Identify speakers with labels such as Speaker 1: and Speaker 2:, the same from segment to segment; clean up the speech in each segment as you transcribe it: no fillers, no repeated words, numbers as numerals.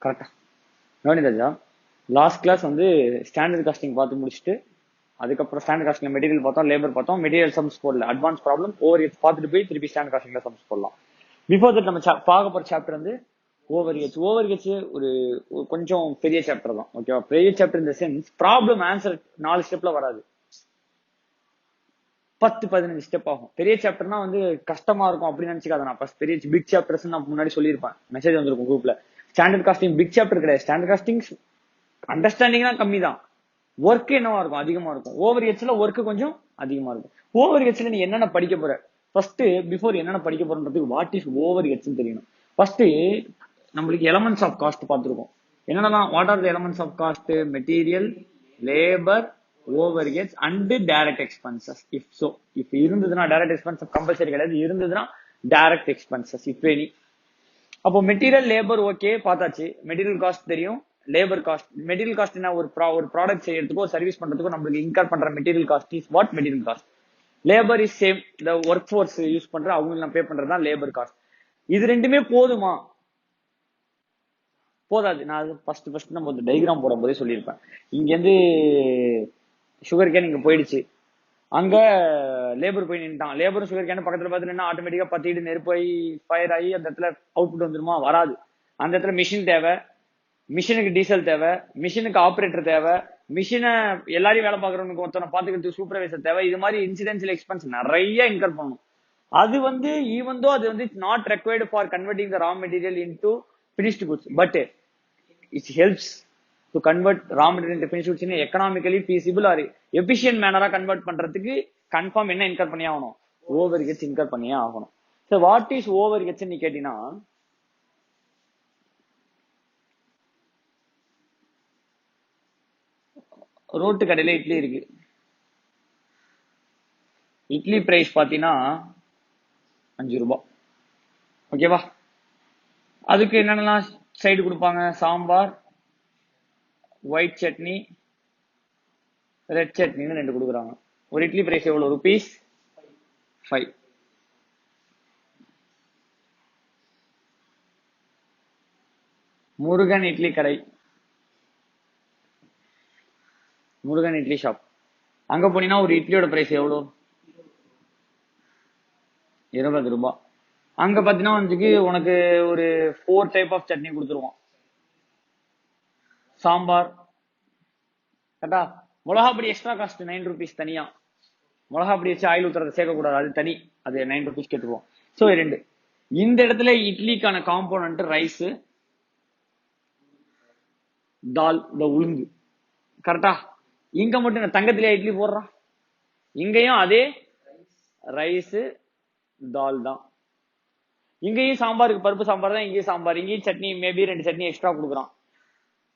Speaker 1: கரெக்டா கவனிதாஜா. Last class வந்து standard costing பார்த்து முடிச்சுட்டு அதுக்கப்புறம் ஸ்டாண்டர்ட் காஸ்டிங்ல மெட்டீரியல் பார்த்தோம், லேபர் பார்த்தோம், மெட்டீரியல் சம்ஸ் போடல, அட்வான்ஸ் ப்ராப்ளம் ஓவர் ஹெச் பார்த்துட்டு போய் திருப்பி ஸ்டாண்டர்ட் காஸ்டிங்ல சம்ஸ் போடலாம். பிஃபோர் தட் நம்ம பார்க்க போற சாப்டர் வந்து ஓவர் ஹெச். ஓவர் ஹெச் ஒரு கொஞ்சம் பெரிய சாப்டர் தான், ஓகேவா? பெரிய சாப்டர் இந்த சென்ஸ் ப்ராப்ளம் ஆன்சர் 4 ஸ்டெப்ல வராது, 10-15 ஸ்டெப் ஆகும். பெரிய சாப்டர்னா வந்து கஷ்டமா இருக்கும் அப்படின்னு நினைச்சுக்காத. நான் பெரிய பிக் சாப்டர்ஸ் நான் முன்னாடி சொல்லியிருப்பேன், மெசேஜ் வந்திருக்கும் குரூப்ல. ஸ்டாண்டர்ட் காஸ்டிங் பிக் சாப்டர் கிடையாது. ஸ்டாண்டர்ட் காஸ்டிங் அண்டர்ஸ்டாண்டிங் தான் கம்மி தான், ஒர்க் என்னவா இருக்கும், அதிகமா இருக்கும். ஓவர் ஹெச்ல ஒர்க் கொஞ்சம் அதிகமா இருக்கும். ஓவர் ஹெச்ல நீ என்னென்ன படிக்க போற, ஃபர்ஸ்ட் பிஃபோர் என்னென்ன படிக்க போறதுக்கு வாட் இஸ் ஓவர் ஹெச் தெரியணும். ஃபர்ஸ்ட் நம்மளுக்கு எலமெண்ட்ஸ் ஆஃப் காஸ்ட் பார்த்துருக்கோம். என்னென்னலாம், what are the elements of cost? Material, labour, overhead and direct expenses. If so, if இருந்ததுன்னா டைரக்ட் எக்ஸ்பென்சஸ் கம்பல்சரி கிடையாது, இருந்ததுன்னா டைரக்ட் எக்ஸ்பென்சஸ் இஃப் எனி. அப்போ material, labour okay பார்த்தாச்சு. Material cost தெரியும், labour cost. Material cost என்ன, ஒரு product செய்யறதுக்கோ service பண்றதுக்கோ நம்மளுக்கு இன்கர் பண்ற material cost is what material cost. Labour is same, இந்த ஒர்க் ஃபோர்ஸ் யூஸ் பண்ற அவங்களுக்கு நான் பே பண்றதுதான் லேபர் காஸ்ட். இது ரெண்டுமே போதுமா? போதாது. நான் ஃபர்ஸ்ட் நம்ம டைகிராம் போடும் போதே சொல்லியிருப்பேன். இங்க இருந்து சுகர் கேன் இங்க போயிடுச்சு, அங்க லேபர் போய் நின்ட்டான். லேபர் சுகர் கேன் பக்கத்துல பார்த்து நின்னா ஆட்டோமேட்டிக்கா பத்திட்டு நெருப்பு ஆகி ஃபயர் ஆகி அந்த இடத்துல அவுட்புட் வந்துருமா? வராது. அந்த இடத்துல மிஷின் தேவை, மிஷினுக்கு டீசல் தேவை, மிஷினுக்கு ஆபரேட்டர் தேவை, மிஷினை எல்லாரையும் வேலை பார்க்கறவனுக்கு ஒருத்தனை பாத்துக்கிறதுக்கு சூப்பர்வைசர் தேவை. இது மாதிரி இன்சிடென்சியல் எக்ஸ்பென்ஸ் நிறைய இன்கர் பண்ணணும். அது வந்து ஈவன் தோ அது வந்து not required for converting the raw material into finished goods, but it helps to convert raw material into finished goods in economically feasible or efficient மேனரா கன்வெர்ட் பண்றதுக்கு கன்ஃபார்ம் என்ன incur பண்ணியே ஆகணும்? ஓவர் ஹெச் இன்கர் பண்ணியே ஆகணும். So what is overhead நீ கேட்டீங்கன்னா, road கடையில இட்லி இருக்கு, இட்லி பிரைஸ் பாத்தீங்கன்னா 5 ரூபாய், ஓகேவா? அதுக்கு என்னென்னலாம் சைடு கொடுப்பாங்க? சாம்பார், ஒயிட் சட்னி, ரெட் சட்னின்னு 2 கொடுக்குறாங்க. ஒரு இட்லி பிரைஸ் எவ்வளவு? ருபீஸ் 5. முருகன் இட்லி கடை, முருகன் இட்லி ஷாப், அங்க போனீங்கன்னா ஒரு இட்லியோட பிரைஸ் எவ்வளவு? 20 ரூபாய். அங்க பாத்தீங்கன்னா வந்து உனக்கு ஒரு 4 டைப் ஆஃப் சட்னி கொடுத்துருவோம். சாம்பார், கரெக்டா? மிளகாப்பொடி எக்ஸ்ட்ரா காஸ்ட் 9 ருபீஸ் தனியா. மிளகாப்பொடி வச்சு ஆயில் ஊத்துறத சேர்க்க கூடாது, அது தனி, அது 9 ருபீஸ் கேட்டுருவோம். ஸோ 2. இந்த இடத்துல இட்லிக்கான காம்போனன்ட் ரைஸ், தால், இந்த உளுந்து, கரெக்டா? இங்க மட்டும் தங்கத்திலேயே இட்லி போடுறான், இங்கேயும் அதே ரைஸ் தால் தான். இங்கேயும் சாம்பாருக்கு பருப்பு சாம்பார் தான், இங்கேயும் சாம்பார், இங்கேயும் சட்னி, மேபி 2 சட்னி எக்ஸ்ட்ரா கொடுக்குறான்.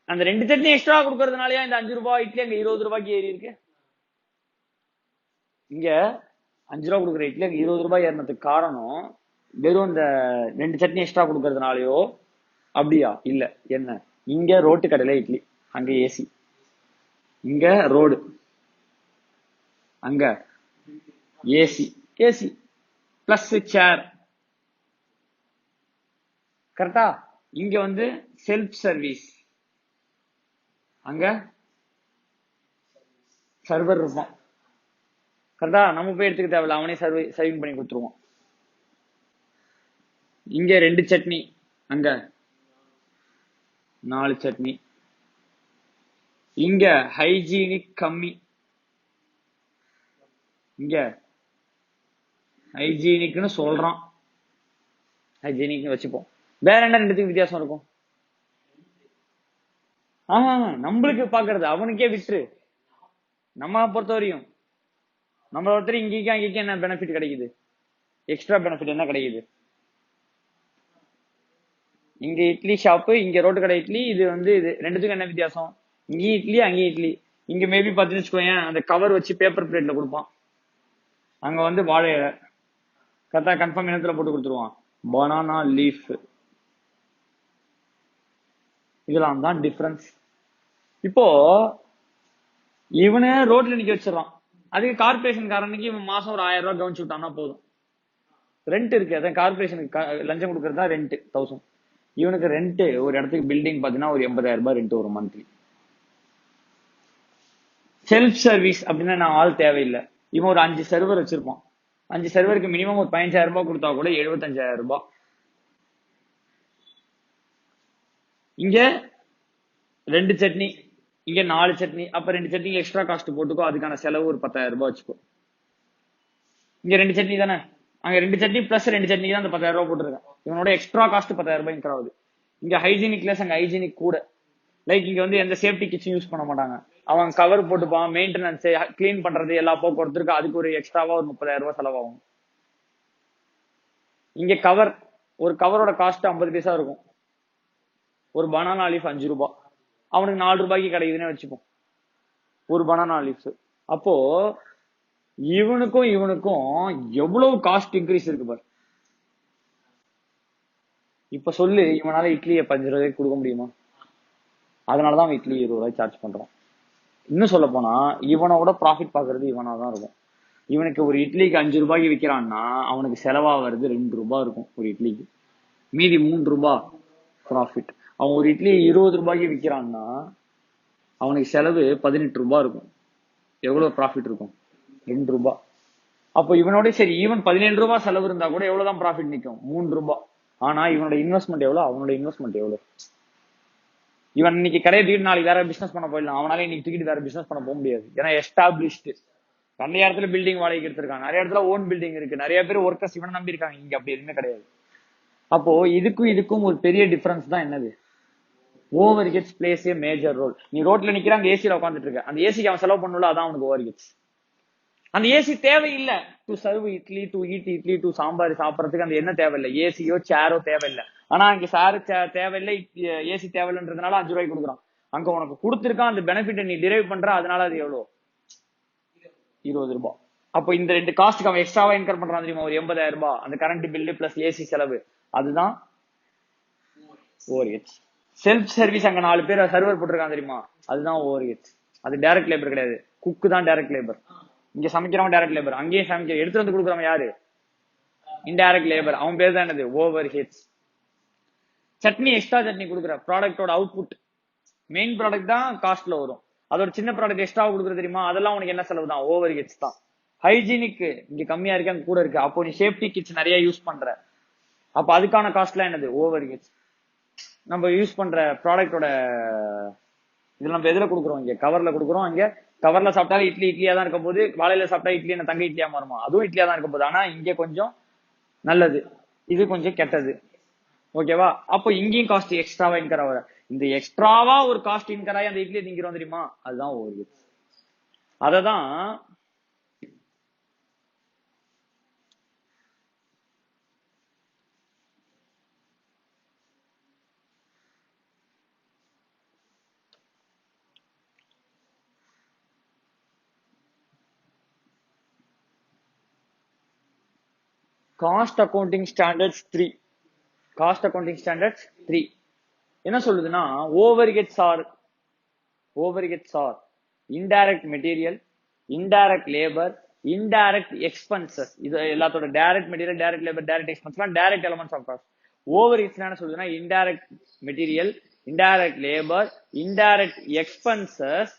Speaker 1: அந்த 2 சட்னி எக்ஸ்ட்ரா கொடுக்கறதுனாலயா இந்த 5 ரூபாய் இட்லி அங்க 20 ரூபாய்க்கு ஏறி இருக்கு? இங்க 5 ரூபாய் கொடுக்குற இட்லி அங்க 20 ரூபாய் ஏறினதுக்கு காரணம் வெறும் இந்த 2 சட்னி எக்ஸ்ட்ரா கொடுக்கறதுனாலயோ? அப்படியா? இல்ல. என்ன, இங்க ரோட்டு கடையில இட்லி, அங்க ஏசி, இங்க ரோடு, அங்க ஏசி, ஏசி பிளஸ் சேர், கரெக்டா? இங்க வந்து செல்ஃப் சர்வீஸ், அங்க சர்வர் இருப்பான், கரெக்டா? நம்ம போய் எடுத்துக்க தேவையில்ல, அவனே சர்விங் பண்ணி கொடுத்துருவான். இங்க 2 சட்னி, அங்க 4 சட்னி, இங்க ஹைஜீனிக் கம்மி, இங்க ஹைஜீனிக்னு சொல்றான், ஹைஜீனிக் வச்சுப்போம். வேற என்ன 2த்துக்கு வித்தியாசம் இருக்கும்? நம்மளுக்கு பாக்குறது அவனுக்கே விட்டுரு. நம்ம பொறுத்தவரையும் நம்ம ஒருத்தர் இங்கேயும் அங்கேயும் என்ன பெனிஃபிட் கிடைக்குது? எக்ஸ்ட்ரா பெனிஃபிட் என்ன கிடைக்குது? இங்க இட்லி ஷாப்பு, இங்க ரோட்டு கடை இட்லி. இது வந்து இது 2த்துக்கும் என்ன வித்தியாசம்? இங்கேயும் இட்லி, அங்கேயும் இட்லி. இங்க மேபி பாத்தீங்கன்னு வச்சுக்கோங்க, அந்த கவர் வச்சு பேப்பர் பிளேட்ல கொடுப்பான், அங்க வந்து வாழை இலை, கரெக்டா? கன்ஃபார்ம் இனத்துல போட்டு கொடுத்துருவான், பனானா லீஃப். இதெல்லாம் தான் டிஃபரன்ஸ். இப்போ இவனு ரோட்ல நிக்க வச்சிடறான், அதுக்கு கார்பரேஷன் காரனுக்கு இவன் மாசம் ஒரு 1000 ரூபாய் கவனிச்சு விட்டான்னா போதும். ரெண்ட் இருக்கு, அதான் கார்பரேஷனுக்கு லஞ்சம் கொடுக்கறது தான் ரெண்ட் 1000. இவனுக்கு ரெண்ட் ஒரு இடத்துக்கு பில்டிங் பாத்தீங்கன்னா ஒரு 80,000 ரூபாய் ரெண்ட் ஒரு மந்த்லி. செல்ஃப் சர்வீஸ் அப்படின்னா நான் ஆள் தேவையில்லை. இவன் ஒரு 5 சர்வர் வச்சிருப்பான். 5 சர்வருக்கு மினிமம் ஒரு 15,000 ரூபாய் கொடுத்தா கூட 75,000 ரூபாய். இங்க 2 சட்னி, இங்க 4 சட்னி, அப்ப 2 சட்னி எக்ஸ்ட்ரா காஸ்ட் போட்டுக்கோ, அதுக்கான செலவு ஒரு 10,000 ரூபாய் வச்சுக்கோ. இங்க 2 சட்னி தானே, அங்க 2 சட்னி பிளஸ் 2 சட்னி தான் அந்த 10,000 ரூபாய் போட்டுருக்கேன். இவனோட எக்ஸ்ட்ரா காஸ்ட் 10,000 ரூபாய் இன்க்ரீஸ் ஆகுது. இங்க ஹைஜீனிக் லெஸ், அங்க ஹைஜீனிக் கூட. லைக் இங்க வந்து எந்த சேஃப்டி கிட்ஸும் யூஸ் பண்ண மாட்டாங்க. அவன் கவர் போட்டுப்பான், மெயின்டெனன்ஸ் கிளீன் பண்றது எல்லா போக்குவரத்துக்கு அதுக்கு ஒரு எக்ஸ்ட்ராவா ஒரு 30,000 ரூபாய் செலவாகும். இங்க கவர், ஒரு கவரோட காஸ்ட் 50 பைசா இருக்கும். ஒரு பனானா லீஃப் 5 ரூபாய், அவனுக்கு 4 ரூபாய்க்கு கிடைக்குதுன்னு வச்சுப்போம் ஒரு பனானா லீஃப். அப்போ இவனுக்கும் எவ்வளவு காஸ்ட் இன்க்ரீஸ் இருக்கு பாரு. இப்ப சொல்லு, இவனால இட்லியை 5 ரூபாய்க்கு கொடுக்க முடியுமா? அதனாலதான் அவன் இட்லி 20 ரூபாய் சார்ஜ் பண்றான். இன்னும் சொல்ல போனா இவனோட ப்ராஃபிட் பாக்குறது இவனாதான் இருக்கும். இவனுக்கு ஒரு இட்லிக்கு 5 ரூபாய்க்கு விற்கிறான்னா அவனுக்கு செலவா வருது 2 ரூபாய் இருக்கும் ஒரு இட்லிக்கு, மீதி 3 ரூபாய் ப்ராஃபிட். அவன் ஒரு இட்லி 20 ரூபாய்க்கு விற்கிறான்னா அவனுக்கு செலவு 18 ரூபாய் இருக்கும். எவ்வளவு ப்ராஃபிட் இருக்கும்? 2 ரூபாய். அப்போ இவனோட சரி ஈவன் 17 ரூபாய் செலவு இருந்தா கூட எவ்வளவுதான் ப்ராஃபிட் நிற்கும்? 3 ரூபாய். ஆனா இவனோட இன்வெஸ்ட்மெண்ட் எவ்வளவு, அவனோட இன்வெஸ்ட்மெண்ட் எவ்வளவு? இவன் இன்னைக்கு கடையை தூக்கிட்டு நாளைக்கு வேற பிசினஸ் பண்ண போயிடலாம், அவனால இன்னைக்கு தூக்கிட்டு வேற பிசினஸ் பண்ண போக முடியாது. ஏன்னா எஸ்டாப்ளிஷ்டு. நிறைய இடத்துல பில்டிங் வாடகைக்கு எடுத்திருக்காங்க, நிறைய இடத்துல ஓன் பில்டிங் இருக்கு, நிறைய பேர் ஒர்க்கர்ஸ் இவனை நம்பி இருக்காங்க. இங்க அப்படி எதுவுமே கிடையாது. அப்போ இதுக்கும் ஒரு பெரிய டிஃபரன்ஸ் தான் என்னது? ஓவர் ஹெட்ஸ் பிளேஸ் ஏ மேஜர் ரோல். நீ ரோட்ல நிக்கிற, அந்த ஏசியில உட்காந்துட்டு இருக்க, அந்த ஏசிக்கு அவன் செலவு பண்ணல, அதான் அவனுக்கு ஓவர் ஹெட்ஸ். அந்த ஏசி தேவையில்லை to serve idli, to eat idli, to sambar சாப்பிடறதுக்கு அந்த என்ன தேவையில்லை, ஏசியோ சேரோ தேவையில்லை. ஆனா அங்க சாரு தேவையில்லை, ஏசி தேவையில்லைன்றதுனால 5 ரூபாய்க்கு கொடுக்குறான். அங்க உனக்கு கொடுத்துருக்கான், அந்த பெனிஃபிட் நீ டிரைவ் பண்ற, அதனால அது எவ்வளவு? 20 ரூபாய். அப்போ இந்த 2 காஸ்ட்டுக்கு அவன் எக்ஸ்ட்ராவா இன்கர் பண்றான் தெரியுமா? ஒரு 80,000 ரூபாய். அந்த கரண்ட் பில்லு பிளஸ் ஏசி செலவு, அதுதான் ஓவர் ஹெட்ஸ். செல்ஃப் சர்வீஸ், அங்க 4 பேர் சர்வர் போட்டிருக்கான் தெரியுமா? அதுதான் ஓவர் ஹெட்ஸ். அது டைரக்ட் லேபர் கிடையாது, குக்கு தான் டைரக்ட் லேபர். இங்க சமைக்கிறவன் டைரக்ட் லேபர், அங்கேயே சமைக்க எடுத்து வந்து கொடுக்குறவன் யாரு? Indirect labour. அவன் பேர் தான் என்னது? Overheads. Chutney, extra chutney கொடுக்குற ப்ராடக்டோட அவுட்புட், மெயின் ப்ராடக்ட் தான் காஸ்ட்ல வரும். அதோட சின்ன ப்ராடக்ட் எக்ஸ்ட்ரா கொடுக்குறது தெரியுமா? அதெல்லாம் உனக்கு என்ன செலவு தான்? ஓவர் ஹெட்ஸ் தான். ஹைஜீனிக் இங்க கம்மியா இருக்கு, அங்க கூட இருக்கு. அப்போ நீ சேஃப்டி கிட்ஸ் நிறைய யூஸ் பண்ற, அப்ப அதுக்கான காஸ்ட்லாம் என்னது? Over heads. நம்ம யூஸ் பண்ற ப்ராடக்டோட இதுல நம்ம எதுல கொடுக்குறோம்? இங்க கவர்ல கொடுக்குறோம். இங்க கவர்ல சாப்பிட்டாலும் இட்லியா தான் இருக்க போது, வாழையில சாப்பிட்டா இட்லி என்ன தங்க இட்லியா மாறுமா? அதுவும் இட்லியா தான் இருக்க போகுது. ஆனா இங்க கொஞ்சம் நல்லது, இது கொஞ்சம் கெட்டது. ஓகேவா? அப்போ இங்கேயும் காஸ்ட் எக்ஸ்ட்ராவா இன்கர் ஆகுற, இந்த எக்ஸ்ட்ராவா ஒரு காஸ்ட் இன்கர் ஆகி அந்த இட்லியை திங்கிறோம் தெரியுமா? அதுதான் ஓவர் ஹெட்ஸ். அததான் cost accounting standards 3. Cost accounting standards 3 என்ன சொல்லுதுன்னா, overheads are indirect material, indirect labour, indirect expenses. இது எல்லாத்தோட direct material, direct labour, direct expense direct elements of cost. Overheads என்ன சொல்லுதுன்னா, indirect material, indirect labour, indirect expenses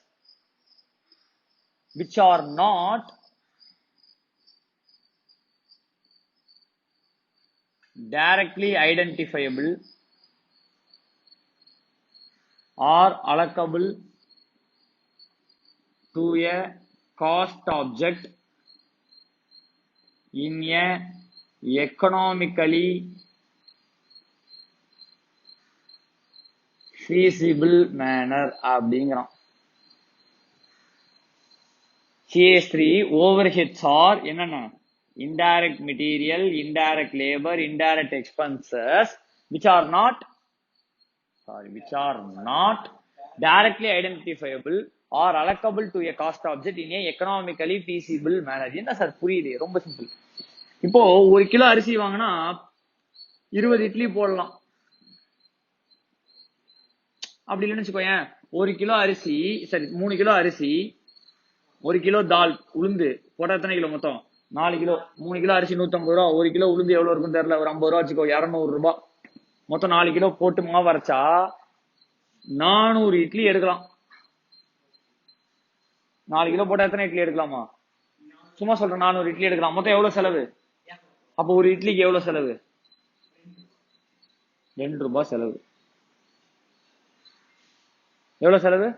Speaker 1: which are not directly identifiable or allocable to a cost object in a economically feasible manner அப்படிங்கிறான். CS3 overheads are என்னன்னா, indirect material, indirect labor, indirect expenses which are not directly identifiable or allocable to a cost object in a economically feasible manner. என்ன sir புரியுது? ரொம்ப simple. இப்போ 1 kilo அரிசி வாங்கினா 20 இட்லி போடலாம், அப்படி இல்லைன்னு வச்சுக்கோயேன். 1 கிலோ அரிசி, சரி 3 கிலோ அரிசி, 1 கிலோ தால் உளுந்து போட்டா எத்தனை கிலோ மொத்தம்? 4 கிலோ. 3 கிலோ அரிசி 150 ரூபா, 1 கிலோ உளுந்து எவ்வளவு இருக்கும் தெரியல, ஒரு 50 ரூபா வச்சுக்கோ, 200 ரூபாய். மொத்தம் 4 கிலோ போட்டு மாவு அரைச்சா 400 இட்லி எடுக்கலாம். 4 கிலோ போட்டா எத்தனை இட்லி எடுக்கலாமா? சும்மா சொல்றேன், 400 இட்லி எடுக்கலாம். மொத்தம் எவ்வளவு செலவு? அப்போ ஒரு இட்லிக்கு எவ்வளவு செலவு? 2 ரூபாய் செலவு. எவ்வளவு செலவு?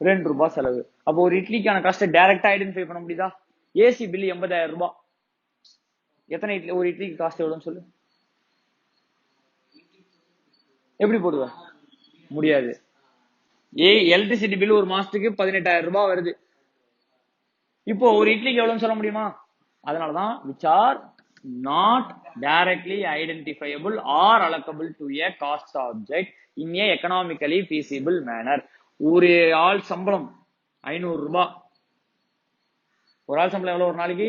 Speaker 1: 2 ரூபாய் செலவு. அப்போ ஒரு இட்லிக்கான காஸ்ட் டைரக்டா ஐடென்டிஃபை பண்ண முடியுதா? ஏசி பில் 80,000 ரூபாய். எத்தனை இட்லி? ஒரு இட்லிக்கு காஸ்ட் எவ்வளவுன்னு சொல்லு. எப்படி போடுவ? முடியாது. எலக்ட்ரிசிட்டி பில் ஒரு மாசத்துக்கு 18,000 ரூபாய் வருது. இப்போ ஒரு இட்லிக்கு எவ்வளவுன்னு சொல்ல முடியுமா? அதனாலதான் which are not directly identifiable or allocable to a cost object in a economically feasible manner. ஒரு ஆள் சம்பளம் 500 ரூபாய். ஒரு ஆள் சம்பளம் எவ்வளவு ஒரு நாளைக்கு?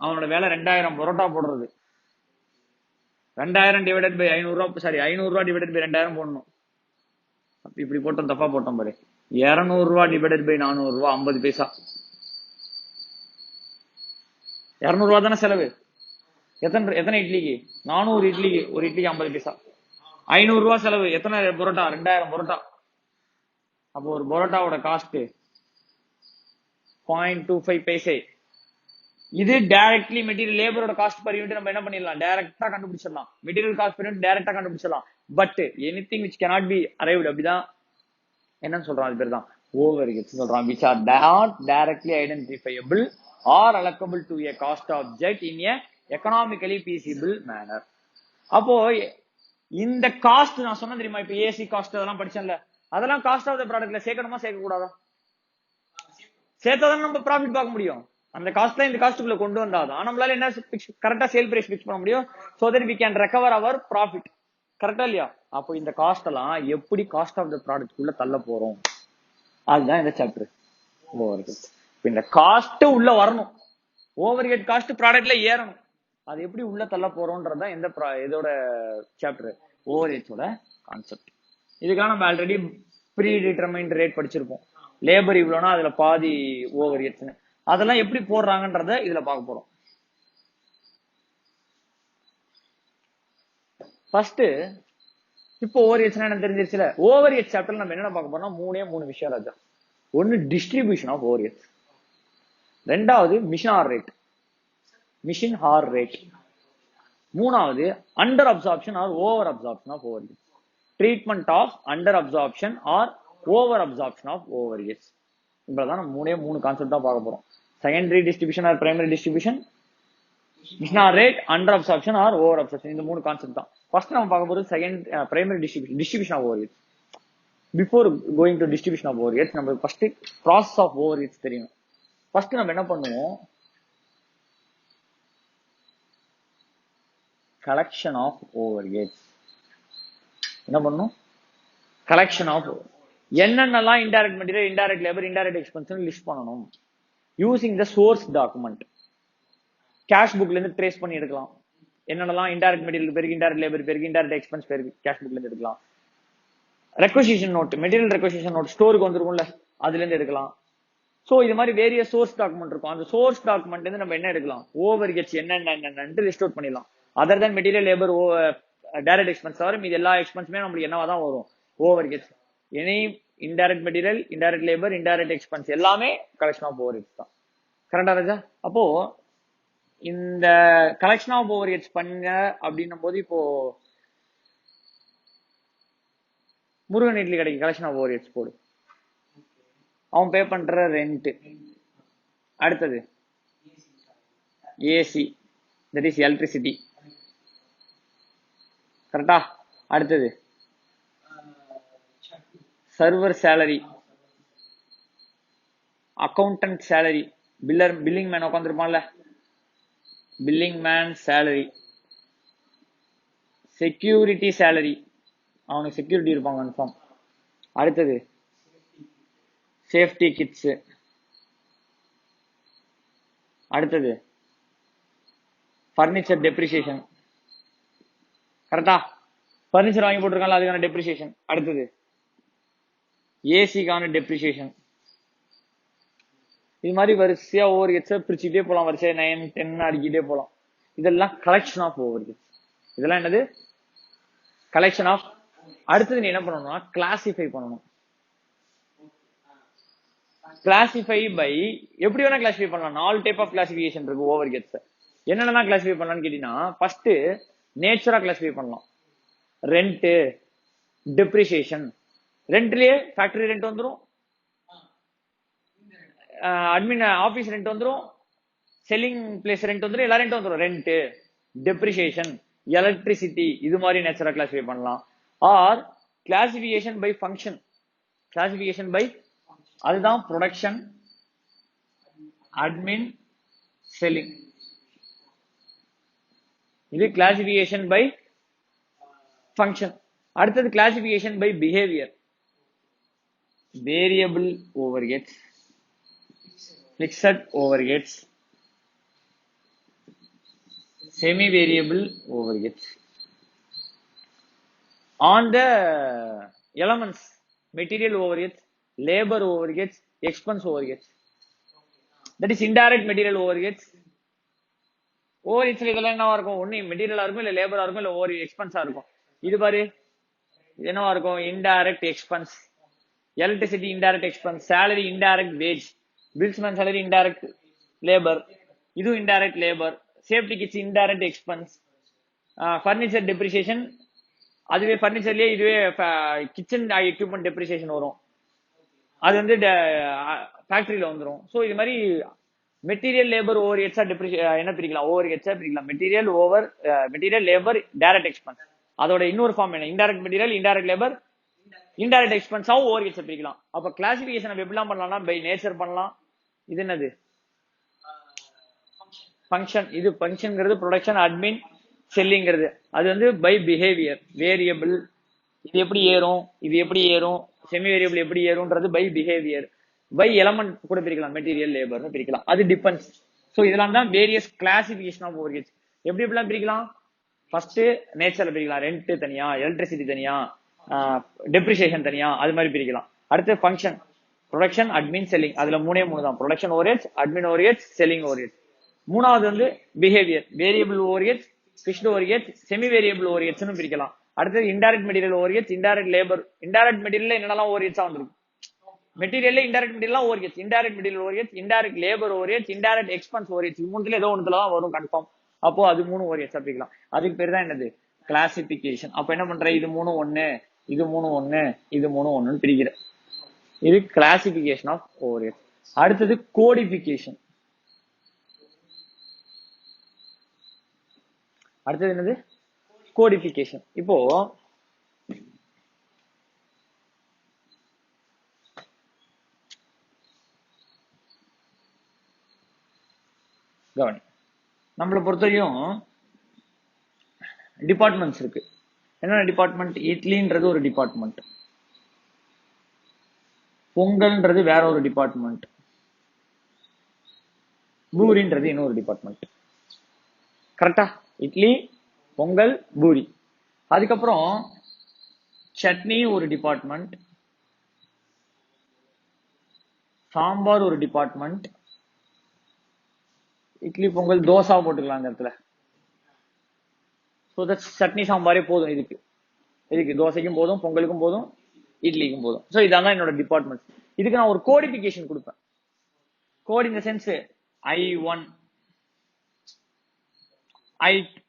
Speaker 1: அவனோட வேலை 2000 பரோட்டா போடுறது. 2000 டிவைடட் பை 500 ரூபாய், சாரி 500 ரூபாய் டிவைடட் பை 2000 போடணும். இப்படி போட்டோம், தப்பா போட்டோம் பாரு. 200 ரூபாய் டிவைடட் பை 400 ரூபாய் 50 பைசா. 200 ரூபாய் தானே செலவு. எத்தனை இட்லிக்கு? 400 இட்லிக்கு. ஒரு இட்லிக்கு 50 பைசா. 500 ரூபாய் செலவு. எத்தனை பரோட்டா? 2000 பரோட்டா. அப்போ ஒரு பரோட்டாவோட காஸ்ட் 0.25 பைசே. இது டைரக்ட்லி மெட்டீரியல் லேபரோட காஸ்ட் பர் யூனிட் நம்ம என்ன பண்ணிடலாம்? டைரக்டா கண்டுபிடிச்சிடலாம். மெட்டீரியல் காஸ்ட் பர் யூனிட் டைரக்டா கண்டுபிடிச்சிடலாம். But anything which cannot be arrived, அப்படிதான் என்னன்னு சொல்றான், அது பேர் தான் ஓவர்ஹெட்ஸ் சொல்றான். which are not directly identifiable or allocable to a cost object in a economically feasible manner. அப்போ இந்த காஸ்ட் நான் சொன்ன தெரியுமா? இப்ப ஏசி காஸ்ட் அதெல்லாம் படிச்சேன்ல, அதெல்லாம் காஸ்ட் ஆஃப் த ப்ராடக்ட்ல சேர்க்கணுமா சேர்க்க கூடாதா? சேர்த்தாதான் நம்ம ப்ராஃபிட் பார்க்க முடியும். அந்த காஸ்ட்ல இந்த காஸ்ட்டுக்குள்ள கொண்டு வந்தாதான் நம்மளால என்ன கரெக்டா சேல் பிரைஸ் பிக்ஸ் பண்ண முடியும். So that we can recover our profit. கரெக்டா இல்லையா? அப்போ இந்த காஸ்ட் எல்லாம் எப்படி காஸ்ட் ஆஃப் த ப்ராடக்ட் குள்ள தள்ள போறோம், அதுதான் இந்த சாப்டர் ஓவர்ஹெட். இந்த காஸ்ட் உள்ள வரணும், ஓவர்ஹெட் காஸ்ட் ப்ராடக்ட்ல ஏறணும், அது எப்படி உள்ள தள்ள போறோம்ன்றதா இந்த இதோட சாப்டர் ஓவர்ஹெட்ஸோட கான்செப்ட். இதுக்காக நம்ம ஆல்ரெடி ப்ரீ டிட்டர்மைன்ட் ரேட் படிச்சிருப்போம். லேபர் இவ்வளோனா அதுல பாதி ஓவர்ஹெட்ஸ்னு, அதெல்லாம் எப்படி போடுறாங்கன்றத இதுல பார்க்க போறோம். ஃபர்ஸ்ட் இப்போ ஓவர்ஹெட்ஸ் என்ன தெரிஞ்சிருச்சுல. ஓவர்ஹெட் சாப்டர்ல நம்ம என்ன பார்க்க போறோம்னா மூணு விஷயம் ராஜா. ஒன்னு டிஸ்ட்ரிபியூஷன் ஆஃப் ஓவர்ஹெட்ஸ், ரெண்டாவது மிஷின் ஹார் ரேட், மூணாவது under absorption or over absorption of overheads, treatment of under absorption or over absorption of overheads. இப்பதான் நம்ம மூணு கான்செப்ட் தான் பார்க்க போறோம். Secondary distribution or primary distribution, machine hour rate, under absorption or over absorption, இந்த மூணு concept தான். First நம்ம பார்க்க போறது primary distribution of overheads. Before going to distribution of overheads நம்ம ஃபர்ஸ்ட் ப்ராசஸ் ஆஃப் ஓவர்ஹெட்ஸ் தெரியும். ஃபர்ஸ்ட் நம்ம என்ன பண்ணுவோம், கலெக்ஷன் ஆஃப் ஓவர்ஹெட்ஸ். என்ன பண்ணும்? கலெக்ஷன் ஆஃப் என்னென்னலாம் indirect material, indirect labour, indirect expense list பண்ணணும் using the source document. Cash புக்ல இருந்து ட்ரேஸ் பண்ணி எடுக்கலாம். என்னென்னலாம் இன்டைரக்ட் மெட்டீரியல் பேருக்கு, இன்டைரக்ட் லேபர் பேருக்கு, இன்டைரக்ட் எக்ஸ்பென்ஸ் பேருக்கு கேஷ் புக்ல இருந்து எடுக்கலாம். Requisition note, material requisition note ஸ்டோருக்கு வந்துருக்கும்ல, அதுல இருந்து எடுக்கலாம். சோ இது மாதிரி வேரிய சோர்ஸ் டாக்குமெண்ட் இருக்கும். அந்த சோர்ஸ் டாக்குமெண்ட் இருந்து நம்ம என்ன எடுக்கலாம், ஓவர்ஹெட்ஸ் என்னென்ன லிஸ்ட் அவுட் பண்ணிடலாம். அதர் தென் மெட்டீரியல் லேபர் டைரக்ட் எக்ஸ்பென்ஸ் தவிர மீது எல்லா எக்ஸ்பென்ஸுமே நம்மளுக்கு என்னவா தான் வரும், overheads. Any indirect material, indirect labour, indirect expense எல்லாமே கலெக்ஷன் ஆஃப் ஓவர்ஹெட்ஸ் தான். கரெக்டா ராஜா? அப்போ இந்த கலெக்ஷன் ஆஃப் ஓவர்ஹெட்ஸ் பண்ணுங்க அப்படின்னும் போது, இப்போ முருகன் இட்லி கடைக்கு கலெக்ஷன் ஆஃப் ஓவர்ஹெட்ஸ் போடு. அவன் பே பண்ற ரெண்ட், அடுத்தது ஏசி, தட் இஸ் எலக்ட்ரிசிட்டி. கரெக்டா? அடுத்தது server salary, accountant salary, billing man உட்காந்துருப்பான்ல, billing man salary, security salary, அவனுக்கு செக்யூரிட்டி இருப்பாங்க கன்ஃபார்ம். அடுத்தது சேஃப்டி கிட்ஸ், அடுத்தது பர்னிச்சர் டெப்ரிசியேஷன். கரெக்டா? பர்னிச்சர் வாங்கி போட்டிருக்காங்க, அதுக்கான டெப்ரிசியேஷன். அடுத்தது ஏசிக்கான டெப்ரிசியேஷன். இது மாதிரி வரிசையா ஓவர்ஹெட்ஸை பிரிச்சுட்டே போலாம், வரிசையா 9, 10 அடிக்கிட்டே போலாம். இதெல்லாம் கலெக்ஷன் ஆஃப் ஓவர்ஹெட்ஸ். இதெல்லாம் என்னது? Collection of. அடுத்தது நீ என்ன பண்ணணும்னா கிளாசிஃபை பண்ணணும். கிளாசிஃபை பை எப்படி வேணா கிளாசிஃபை பண்ணலாம். 4 டைப் ஆஃப் கிளாசிபிகேஷன் இருக்கு ஓவர் கெட்ஸ். என்னென்ன கிளாசிஃபை பண்ணலாம்னு கேட்டீங்கன்னா ஃபர்ஸ்ட் நேச்சரா கிளாசிஃபை பண்ணலாம். Rent, depreciation. ரெண்ட்லயே ஃபேக்டரி ரெண்ட் வந்துரும், அட்மின் ஆபீஸ் ரெண்ட் வந்துரும், செல்லிங் பிளேஸ் ரெண்ட் வந்துரும், எல்லா ரெண்ட் வந்துரும். ரெண்ட், டெப்ரிசியேஷன், எலக்ட்ரிசிட்டி, இது மாதிரி நேச்சரா கிளாசிஃபை பண்ணலாம். Or classification by function. Classification by அதுதான் ப்ரொடக்ஷன், அட்மின், செல்லிங். இது கிளாசிபிகேஷன் பை ஃபங்க்ஷன். அடுத்தது classification by behaviour. Variable overheads, fixed overheads, semi variable overheads. On the elements, material overheads, labor overheads, expense overheads. That is indirect material overheads. Overheads இதெல்லாம் என்னவா இருக்கும்? ஒண்ணு மெட்டீரியலா இருக்கும், இல்ல லேபரா இருக்கும், இல்ல ஓவர் எக்ஸ்பென்ஸா இருக்கும். இது பாரு, இது என்னவா இருக்கும்? Indirect expense. Electricity indirect expense, salary indirect wage, பில்ஸ்மேன் salary indirect labor, இது indirect labor, safety kids indirect expense, furniture depreciation, அதுவே பர்னிச்சர்லயே இதுவே கிச்சன் எக்யூப்மெண்ட் டெப்ரிசியேஷன் வரும், அது வந்து ஃபேக்டரியில வந்துரும். ஸோ இது மாதிரி மெட்டீரியல் லேபர் ஓவர் ஹெட்ஸா என்ன பிரிக்கலாம்? ஓவர் ஹெட்ஸா பிரிக்கலாம். Material labour direct expense. அதோட இன்னொரு ஃபார்ம் என்ன? Indirect material, indirect labour, indirect எக்ஸ்பென்ஸாவும் ஓவர் ஹெட்ஸா பிரிக்கலாம். அப்ப கிளாசிபிகேஷன் நம்ம எப்படிலாம் பண்ணலாம்னா பை நேச்சர் பண்ணலாம். இது என்னது? ஃபங்க்ஷன். இது ஃபங்க்ஷன்ங்கிறது ப்ரொடக்ஷன், அட்மின், செல்லிங்கிறது. அது வந்து பை பிஹேவியர். வேரியபிள் இது எப்படி ஏறும், இது எப்படி ஏறும், செமி வேரியபிள் எப்படி ஏறும்ன்றது பை பிஹேவியர். பை எலமெண்ட் கூட பிரிக்கலாம், மெட்டீரியல் லேபர்னு பிரிக்கலாம். அது டிபெண்ட்ஸ். ஸோ இதெல்லாம் தான் வேரியஸ் கிளாசிபிகேஷன் ஆஃப் ஓவர்ஹெட்ஸ். எப்படி எப்படிலாம் பிரிக்கலாம்? ஃபர்ஸ்ட் நேச்சர்ல பிரிக்கலாம், ரெண்ட் தனியா, எலக்ட்ரிசிட்டி தனியா, டெப்ரிசியேஷன் தனியா, அது மாதிரி பிரிக்கலாம். அடுத்து ஃபங்க்ஷன், ப்ரொடக்ஷன், அட்மின், செல்லிங். அதுல மூணே தான், production overheads, admin overheads, selling overheads. மூணாவது வந்து behaviour, variable overheads, fixed overheads, semi variable ஓவர்ஹெட்ஸ்னு பிரிக்கலாம். அடுத்தது indirect material overheads, indirect labour. Indirect material என்னெல்லாம் ஓவர்ஹெட்ஸா வந்திருக்கு? Material indirect material overheads, indirect material overheads, indirect labour overheads, indirect expense overheads. மூணுல ஏதோ ஒண்ணுல தான் வரும் கன்ஃபார்ம். அப்போ அது 3 ஓவர்ஹெட்ஸா பிரிக்கலாம். அதுக்கு பேர் தான் என்னது? கிளாசிபிகேஷன். அப்ப என்ன பண்ற? இது 3 1, இது 3 1, இது 3 1 பிரிக்கிற. இது கிளாசிபிகேஷன் ஆஃப் ஓவர்ஹெட்ஸ். அடுத்தது கோடிஃபிகேஷன். அடுத்தது என்னது? கோடிஃபிகேஷன். இப்போ கவனி, நம்மளை பொறுத்தவரையும் டிபார்ட்மெண்ட்ஸ் இருக்கு. என்னென்ன டிபார்ட்மெண்ட்? இட்லின்றது ஒரு டிபார்ட்மெண்ட், பொங்கல்ன்றது வேற ஒரு டிபார்ட்மெண்ட், பூரின்றது இன்னொரு டிபார்ட்மெண்ட். கரெக்டா? இட்லி, பொங்கல், பூரி. அதுக்கப்புறம் சட்னி ஒரு டிபார்ட்மெண்ட், சாம்பார் ஒரு டிபார்ட்மெண்ட். இட்லி, பொங்கல், தோசை போட்டுக்கலாம் அந்த இடத்துல. ஸோ சட்னி சாம்பாரே போதும். இதுக்கு தோசைக்கும் போதும், பொங்கலுக்கும் போதும், இட்லிக்கும் போதும். ஸோ இதெல்லாம் என்னோட டிபார்ட்மெண்ட். இதுக்கு நான் ஒரு கோடிஃபிகேஷன் கொடுப்பேன். Code in the sense I1,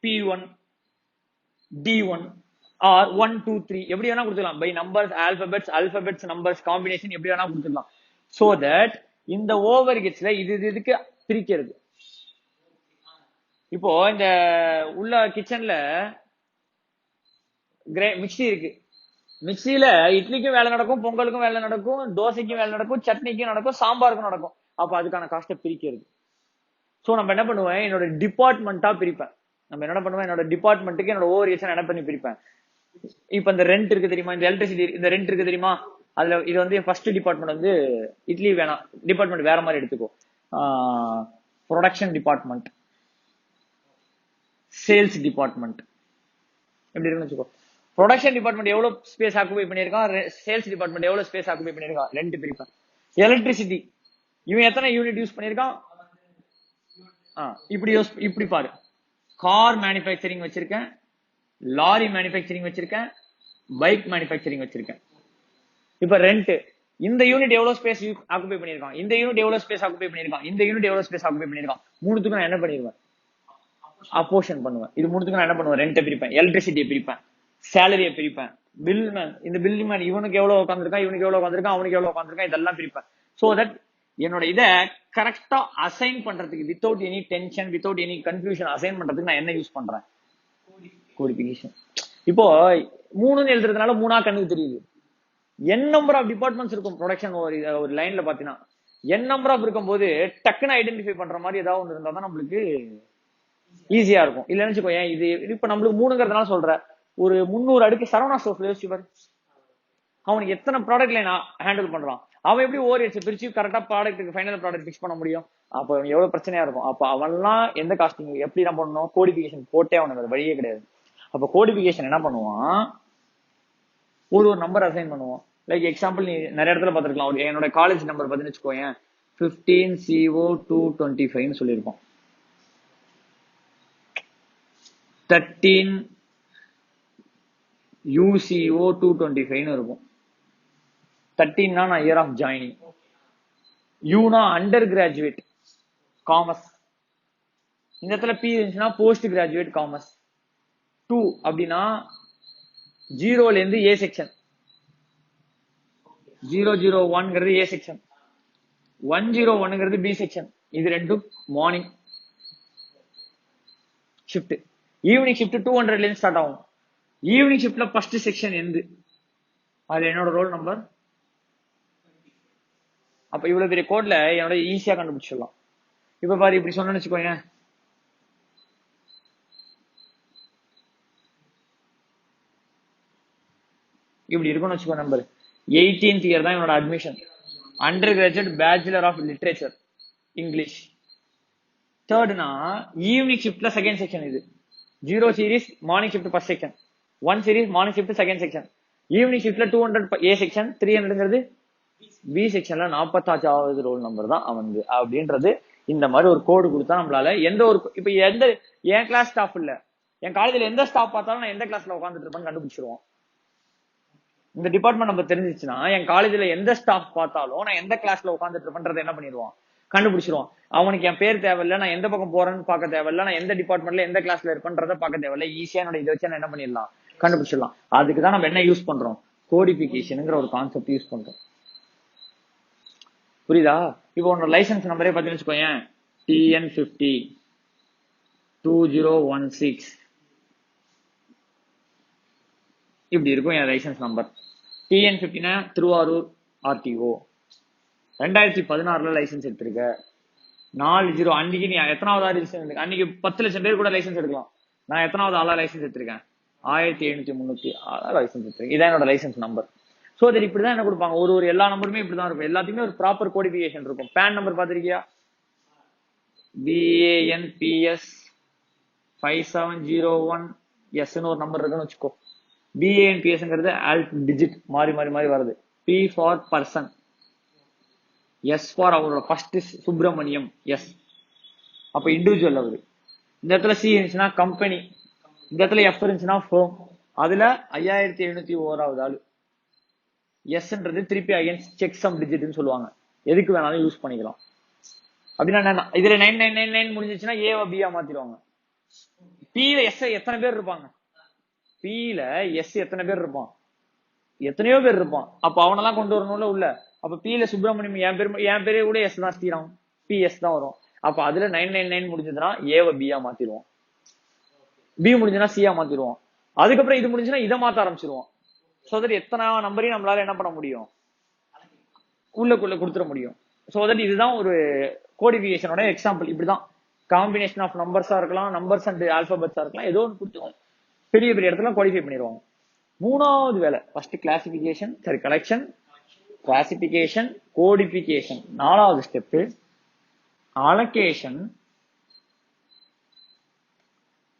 Speaker 1: P1, D1 are 1 2 3 எப்படி வேணா கொடுத்துக்கலாம். By numbers, alphabets, numbers combination எப்படி வேணா கொடுத்துக்கலாம். சோ தட் இந்த ஓவர் ஹெட்ஸ்ல இதுக்கு பிரிக்கிறது. இப்போ இந்த உள்ள கிச்சன்ல மிக்சி இருக்கு. மிக்சியில இட்லிக்கும் வேலை நடக்கும், பொங்கலுக்கும் வேலை நடக்கும், தோசைக்கும் வேலை நடக்கும், சட்னிக்கும் நடக்கும், சாம்பாருக்கும் நடக்கும். அப்ப அதுக்கான காஸ்ட்டை பிரிக்கிறது. சோ நம்ம என்ன பண்ணுவேன்? என்னோட டிபார்ட்மெண்டா பிரிப்பேன். என்னோட டிபார்ட்மெண்ட்டுக்கு என்னோட ஓவர் ஹெட்ஸ் என்ன பண்ணி பிரிப்பேன். இப்ப இந்த ரெண்ட் இருக்கு தெரியுமா, இந்த எலக்ட்ரிசிட்டி, இந்த ரெண்ட் இருக்கு தெரியுமா, அதுல இது வந்து ஃபர்ஸ்ட் டிபார்ட்மெண்ட் வந்து இட்லி வேணாம், டிபார்ட்மெண்ட் வேற மாதிரி எடுத்துக்கோ. ப்ரொடக்ஷன் டிபார்ட்மெண்ட், சேல்ஸ் டிபார்ட்மெண்ட் எப்படி இருக்குன்னு வச்சுக்கோ. ப்ரொடக்ஷன் டிபார்ட்மெண்ட் எவ்வளவு ஸ்பேஸ் ஆக்குபை பண்ணிருக்கான், சேல்ஸ் டிபார்ட்மெண்ட் எவ்வளவு ஸ்பேஸ் ஆக்குபை பண்ணிருக்கான், ரெண்டு பிரிப்பேன். எலக்ட்ரிசிட்டி இவன் எத்தனை யூனிட் யூஸ் பண்ணிருக்கான், இப்படி பாரு. கார் மேனுஃபேக்சரிங் வச்சிருக்கேன், லாரி மேனுஃபேக்சரிங் வச்சிருக்கேன், பைக் மேனுஃபேக்சரிங் வச்சிருக்கேன். இப்ப ரெண்ட், இந்த யூனிட் எவ்வளவு ஸ்பேஸ் ஆக்குபை பண்ணிருக்கான், இந்த யூனிட் எவ்வளவு ஸ்பேஸ் ஆக்குபை பண்ணிருக்கான், இந்த யூனிட் எவ்வளவு ஸ்பேஸ் ஆக்குபை பண்ணிருக்கான், மூணுத்துக்கும் நான் என்ன பண்ணிருவேன், அப்போஷன் பண்ணுவேன். இது மூணுத்துக்கும் நான் என்ன பண்ணுவேன், ரெண்ட் பிரிப்பேன், எலக்ட்ரிசிட்டியை பிரிப்பேன், சேலரியை பிரிப்பேன், பில் மேன், இந்த பில் மேன் இவனுக்கு எவ்வளவு உட்காந்துருக்கான், இவனுக்கு எவ்வளவு உட்காந்துருக்கான், அவனுக்கு எவ்வளவு உட்காந்துருக்கான், இதெல்லாம் பிரிப்பேன். சோ தட் என்னோட இதை கரெக்டா அசைன் பண்றதுக்கு without any tension, without any confusion assign பண்றதுக்கு நான் என்ன யூஸ் பண்றேன், கோடிஃபிகேஷன். இப்போ 3ன்னு எழுதுறதுனால 3ஆ கண்ணுக்கு தெரியுது. என் நம்பர் ஆஃப் டிபார்ட்மெண்ட்ஸ் இருக்கும் ப்ரொடக்ஷன் ஒரு லைன்ல பாத்தீங்கன்னா, என் நம்பர் ஆஃப் இருக்கும் போது டக்குன்னு ஐடென்டிஃபை பண்ற மாதிரி ஏதாவது ஒன்று இருந்தா தான் நம்மளுக்கு ஈஸியா இருக்கும். இல்லன்னு வச்சுக்கோ, ஏன் இது இப்ப நம்மளுக்கு 3ங்கிறதுனால சொல்ற, ஒரு 300 அடுக்கு சரவணா ஸ்டோர்ஸ்ல யோசிச்சு பாரு, அவனுக்கு எத்தனை ப்ராடக்ட் லைன் ஹேண்டில் பண்றான், அவன் எப்படி ஓரியட்ஸ் பிரிச்சு கரெக்டா ப்ராடக்ட்டுக்கு ஃபைனல் ப்ராடக்ட் பிக்ஸ் பண்ண முடியும்? அப்ப எவ்வளவு பிரச்சனையா இருக்கும். அப்ப அவன்லாம் எந்த காஸ்டிங் எப்படி என்ன பண்ணணும், கோடிஃபிகேஷன் போட்டே அவனுக்கு வழியே கிடையாது. அப்ப கோடிஃபிகேஷன் என்ன பண்ணுவான், ஒரு நம்பர் அசைன் பண்ணுவோம். லைக் எக்ஸாம்பிள் நீ நிறைய இடத்துல பாத்துருக்கலாம், என்னோட காலேஜ் நம்பர் பார்த்துன்னு வச்சுக்கோங்க, 15CO225 சொல்லியிருப்போம், 13UCO225 இருக்கும். 13 நான் இயர் ஆஃப் ஜாயினிங், யூனா அண்டர் கிராஜுவேட் காமர்ஸ், இந்த இடத்துல பி இருந்துச்சுன்னா போஸ்ட் கிராஜுவேட் காமர்ஸ். 2 அப்படின்னா 0ல இருந்து ஏ செக்ஷன், 001ங்கிறது ஏ செக்ஷன், 101ங்கிறது பி செக்ஷன். இது ரெண்டும் மார்னிங் ஷிஃப்ட். ஈவினிங் ஷிஃப்ட் 200ல இருந்து ஸ்டார்ட் ஆகும். ஈவினிங் ஷிஃப்ட்ல ஃபர்ஸ்ட் செக்ஷன் எந்து, அது என்னோட ரோல் நம்பர். அப்ப இவ்வளவு பெரிய கோட்ல என்னோட ஈஸியா கண்டுபிடிச்சிடலாம். இப்ப பாரு, இப்படி சொன்னு வச்சுக்கோங்க, இப்படி இருக்கும்னு வச்சுக்கோ நம்பர். 18th இயர் தான் என்னோட admission, undergraduate bachelor of literature English. தேர்ட்னா ஈவினிங் ஷிஃப்ட்ல செகண்ட் செக்ஷன், இது 0 series morning shift first section, 1 series morning shift second section. Evening ஷிஃப்ட்ல 200 ஏ செக்ஷன், 300ங்கிறது பி செக்ஷன்ல 45வது ரோல் நம்பர் தான் அவனுக்கு அப்படின்றது. இந்த மாதிரி ஒரு கோடு கொடுத்தா நம்மளால எந்த ஒரு, இப்ப எந்த என் கிளாஸ் ஸ்டாஃப் இல்ல, என் காலேஜ்ல எந்த ஸ்டாஃப் பார்த்தாலும் நான் எந்த கிளாஸ்ல உட்காந்துட்டு இருப்பேன்னு கண்டுபிடிச்சிருவோம். இந்த டிபார்ட்மெண்ட் நம்ம தெரிஞ்சிச்சுன்னா என் காலேஜ்ல எந்த ஸ்டாஃப் பார்த்தாலும் நான் எந்த கிளாஸ்ல உட்காந்துட்டு இருப்பேன்றதை என்ன பண்ணிடுவான், கண்டுபிடிச்சிருவான். அவனுக்கு என் பேர் தேவையில்ல, நான் எந்த பக்கம் போறேன்னு பார்க்க தேவையில்ல, நான் எந்த டிபார்ட்மெண்ட்ல எந்த கிளாஸ்ல இருப்பேன்றதை பார்க்க தேவையில்ல, ஈஸியா என்னோட இதை வச்சு என்ன பண்ணிடலாம், கண்டுபிடிச்சிடலாம். அதுக்கு தான் நம்ம என்ன யூஸ் பண்றோம், கோடிஃபிகேஷன்ங்கிற ஒரு கான்செப்ட் யூஸ் பண்றோம். புரியுதா? இப்போ உன்னோட லைசன்ஸ் நம்பரே பார்த்தீங்கன்னு வச்சுக்கோங்க, TN50 2016 இப்படி இருக்கும் என் லைசன்ஸ் நம்பர். TN50னா திருவாரூர் RTO. 2016ல லைசன்ஸ் எடுத்திருக்க, 40 அன்னைக்கு நீ எத்தனாவது லைசன்ஸ், அன்னைக்கு 10 லட்சம் பேர் கூட லைசன்ஸ் எடுக்கலாம். நான் எத்தனாவது ஆளா லைசன்ஸ் எடுத்திருக்கேன், 1736 லைசன்ஸ் எடுத்திருக்கேன். இதான் என்னோட லைசன்ஸ் நம்பர். சோ அது இப்படிதான் என்ன கொடுப்பாங்க, ஒரு எல்லா நம்பருமே இப்படிதான் இருக்கும், எல்லாத்தையுமே ஒரு ப்ராப்பர் கோடிஃபிகேஷன் இருக்கும். பேன் நம்பர் பாத்திருக்கியா, BANPS 5701S ஒரு நம்பர் இருக்குன்னு வச்சுக்கோ. BANPSங்கிறது ஆல்ட் டிஜிட் மாறி மாறி மாறி வருது. P for person, S for அவரோட ஃபர்ஸ்ட் சுப்பிரமணியம், எஸ் அப்ப இண்டிவிஜுவல் அவரு. இந்த இடத்துல C இருந்துச்சுன்னா கம்பெனி, இந்த இடத்துல F இருந்துச்சுன்னா ஃபோம். அதுல 5701வது ஆளு. எஸ்ன்றது திருப்பி அகைன்ஸ்ட் செக் சம் டிஜிட்னு சொல்லுவாங்க, எதுக்கு வேணாலும் யூஸ் பண்ணிக்கலாம். அப்படின்னா இதுல 9999 முடிஞ்சிச்சுன்னா ஏவா பியா மாத்திடுவாங்க. Pல எஸ் எத்தனை பேர் இருப்பாங்க, Pல எஸ் எத்தனை பேர் இருப்பான், எத்தனையோ பேர் இருப்பான். அப்ப அவனெல்லாம் கொண்டு வரணும்ல உள்ள. அப்ப Pல சுப்பிரமணியம், என் பேரே கூட எஸ் தான், ஸ்ரீராம் PS தான் வரும். அப்ப அதுல 999 முடிஞ்சதுன்னா ஏவ பியா மாத்திடுவோம், பி முடிஞ்சுன்னா சியா மாத்திடுவோம். அதுக்கப்புறம் இது முடிஞ்சுன்னா இதை மாத்த ஆரம்பிச்சிருவோம். சோ தட் எத்தனை நம்பரையும் நம்மளால என்ன பண்ண முடியும், உள்ளக்குள்ள கொடுத்துட முடியும். சோ தட் இதுதான் ஒரு கோடிஃபிகேஷனோட எக்ஸாம்பிள். இப்படிதான் காம்பினேஷன் ஆஃப் நம்பர்ஸா இருக்கலாம், நம்பர்ஸ் அண்ட் ஆல்பபெட்ஸா இருக்கலாம், ஏதோ ஒன்று கொடுத்து பெரிய பெரிய இடத்துல குவாலிஃபை பண்ணிடுவாங்க. மூணாவது வேலை ஃபர்ஸ்ட் கிளாசிபிகேஷன், சரி கலெக்ஷன், கிளாசிபிகேஷன், கோடிஃபிகேஷன். நாலாவது ஸ்டெப் அலோகேஷன்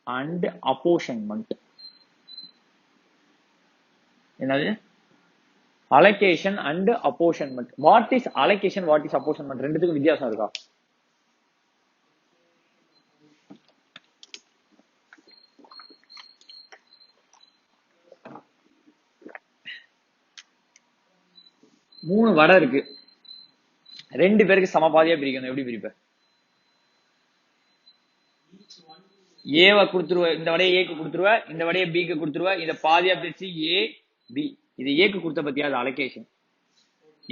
Speaker 1: அண்ட் அப்போர்ஷன்மெண்ட். என்னது allocation and apportionment? What is allocation, what is apportionment? ரெண்டுத்துக்கும் வித்தியாசம் இருக்கா? 3 வடை இருக்கு, 2 பேருக்கு சம பாதியா பிரிக்கணும். எப்படி பிரிப்ப? ஏவை கொடுத்துருவ, இந்த வடையை ஏக்கு கொடுத்துருவ, இந்த வடையை பிக்கு கொடுத்துருவ, இத பாதியா பிரிச்சு ஏ பி. இது ஏக்கு கொடுத்த பத்தியா, அது அலோகேஷன்.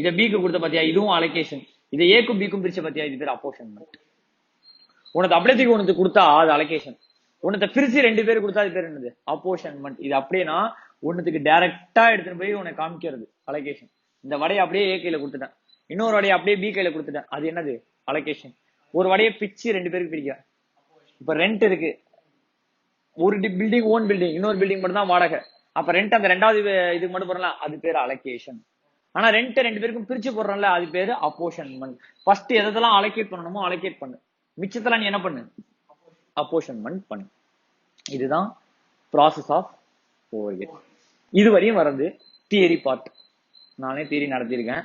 Speaker 1: இத பிக்கு கொடுத்த பத்தியா, இதுவும் அலோகேஷன். இதை ஏக்கும் பிக்கும் பிரிச்ச பத்தியா, இது பேர் அப்போர்ஷன்மெண்ட். உனக்கு அப்படியே உனக்கு கொடுத்தா அது அலோகேஷன். உனக்கு பிரிச்சு 2 பேர் கொடுத்தா அது பேர் என்னது? அப்போர்ஷன்மெண்ட். இது அப்படியேனா ஒண்ணுத்துக்கு டைரக்டா எடுத்துட்டு போய் உனக்கு காமிக்கிறது அலோகேஷன். இந்த வடையை அப்படியே ஏ கையில கொடுத்துட்டேன், இன்னொரு வடையை அப்படியே பி கையில கொடுத்துட்டேன், அது என்னது? அலோகேஷன். ஒரு வடையை பிச்சு 2 பேருக்கு பிரிக்க. இப்ப ரெண்ட் இருக்கு, ஒரு பில்டிங் ஓன் பில்டிங், இன்னொரு பில்டிங் மட்டும் தான் வாடகை. அப்ப ரெண்ட் அந்த 2வது இதுக்கு மட்டும் போடலாம், அது பேரு அலோகேஷன். ஆனா ரெண்ட் 2 பேருக்கும் பிரிச்சு போடுறோம்ல, அது பேரு அப்போர்ஷன்மெண்ட். ஃபர்ஸ்ட் எதெல்லாம் அலோகேட் பண்ணணுமோ அலோகேட் பண்ணு, மிச்சத்தெல்லாம் நீ என்ன பண்ணு? அப்போர்ஷன்மெண்ட் பண்ணு. இதுதான் ப்ராசஸ் ஆஃப் ஓவர்ஹெட். இதுவரையும் வரது தியரி பார்ட். நானே தியரி நடத்திருக்கேன்,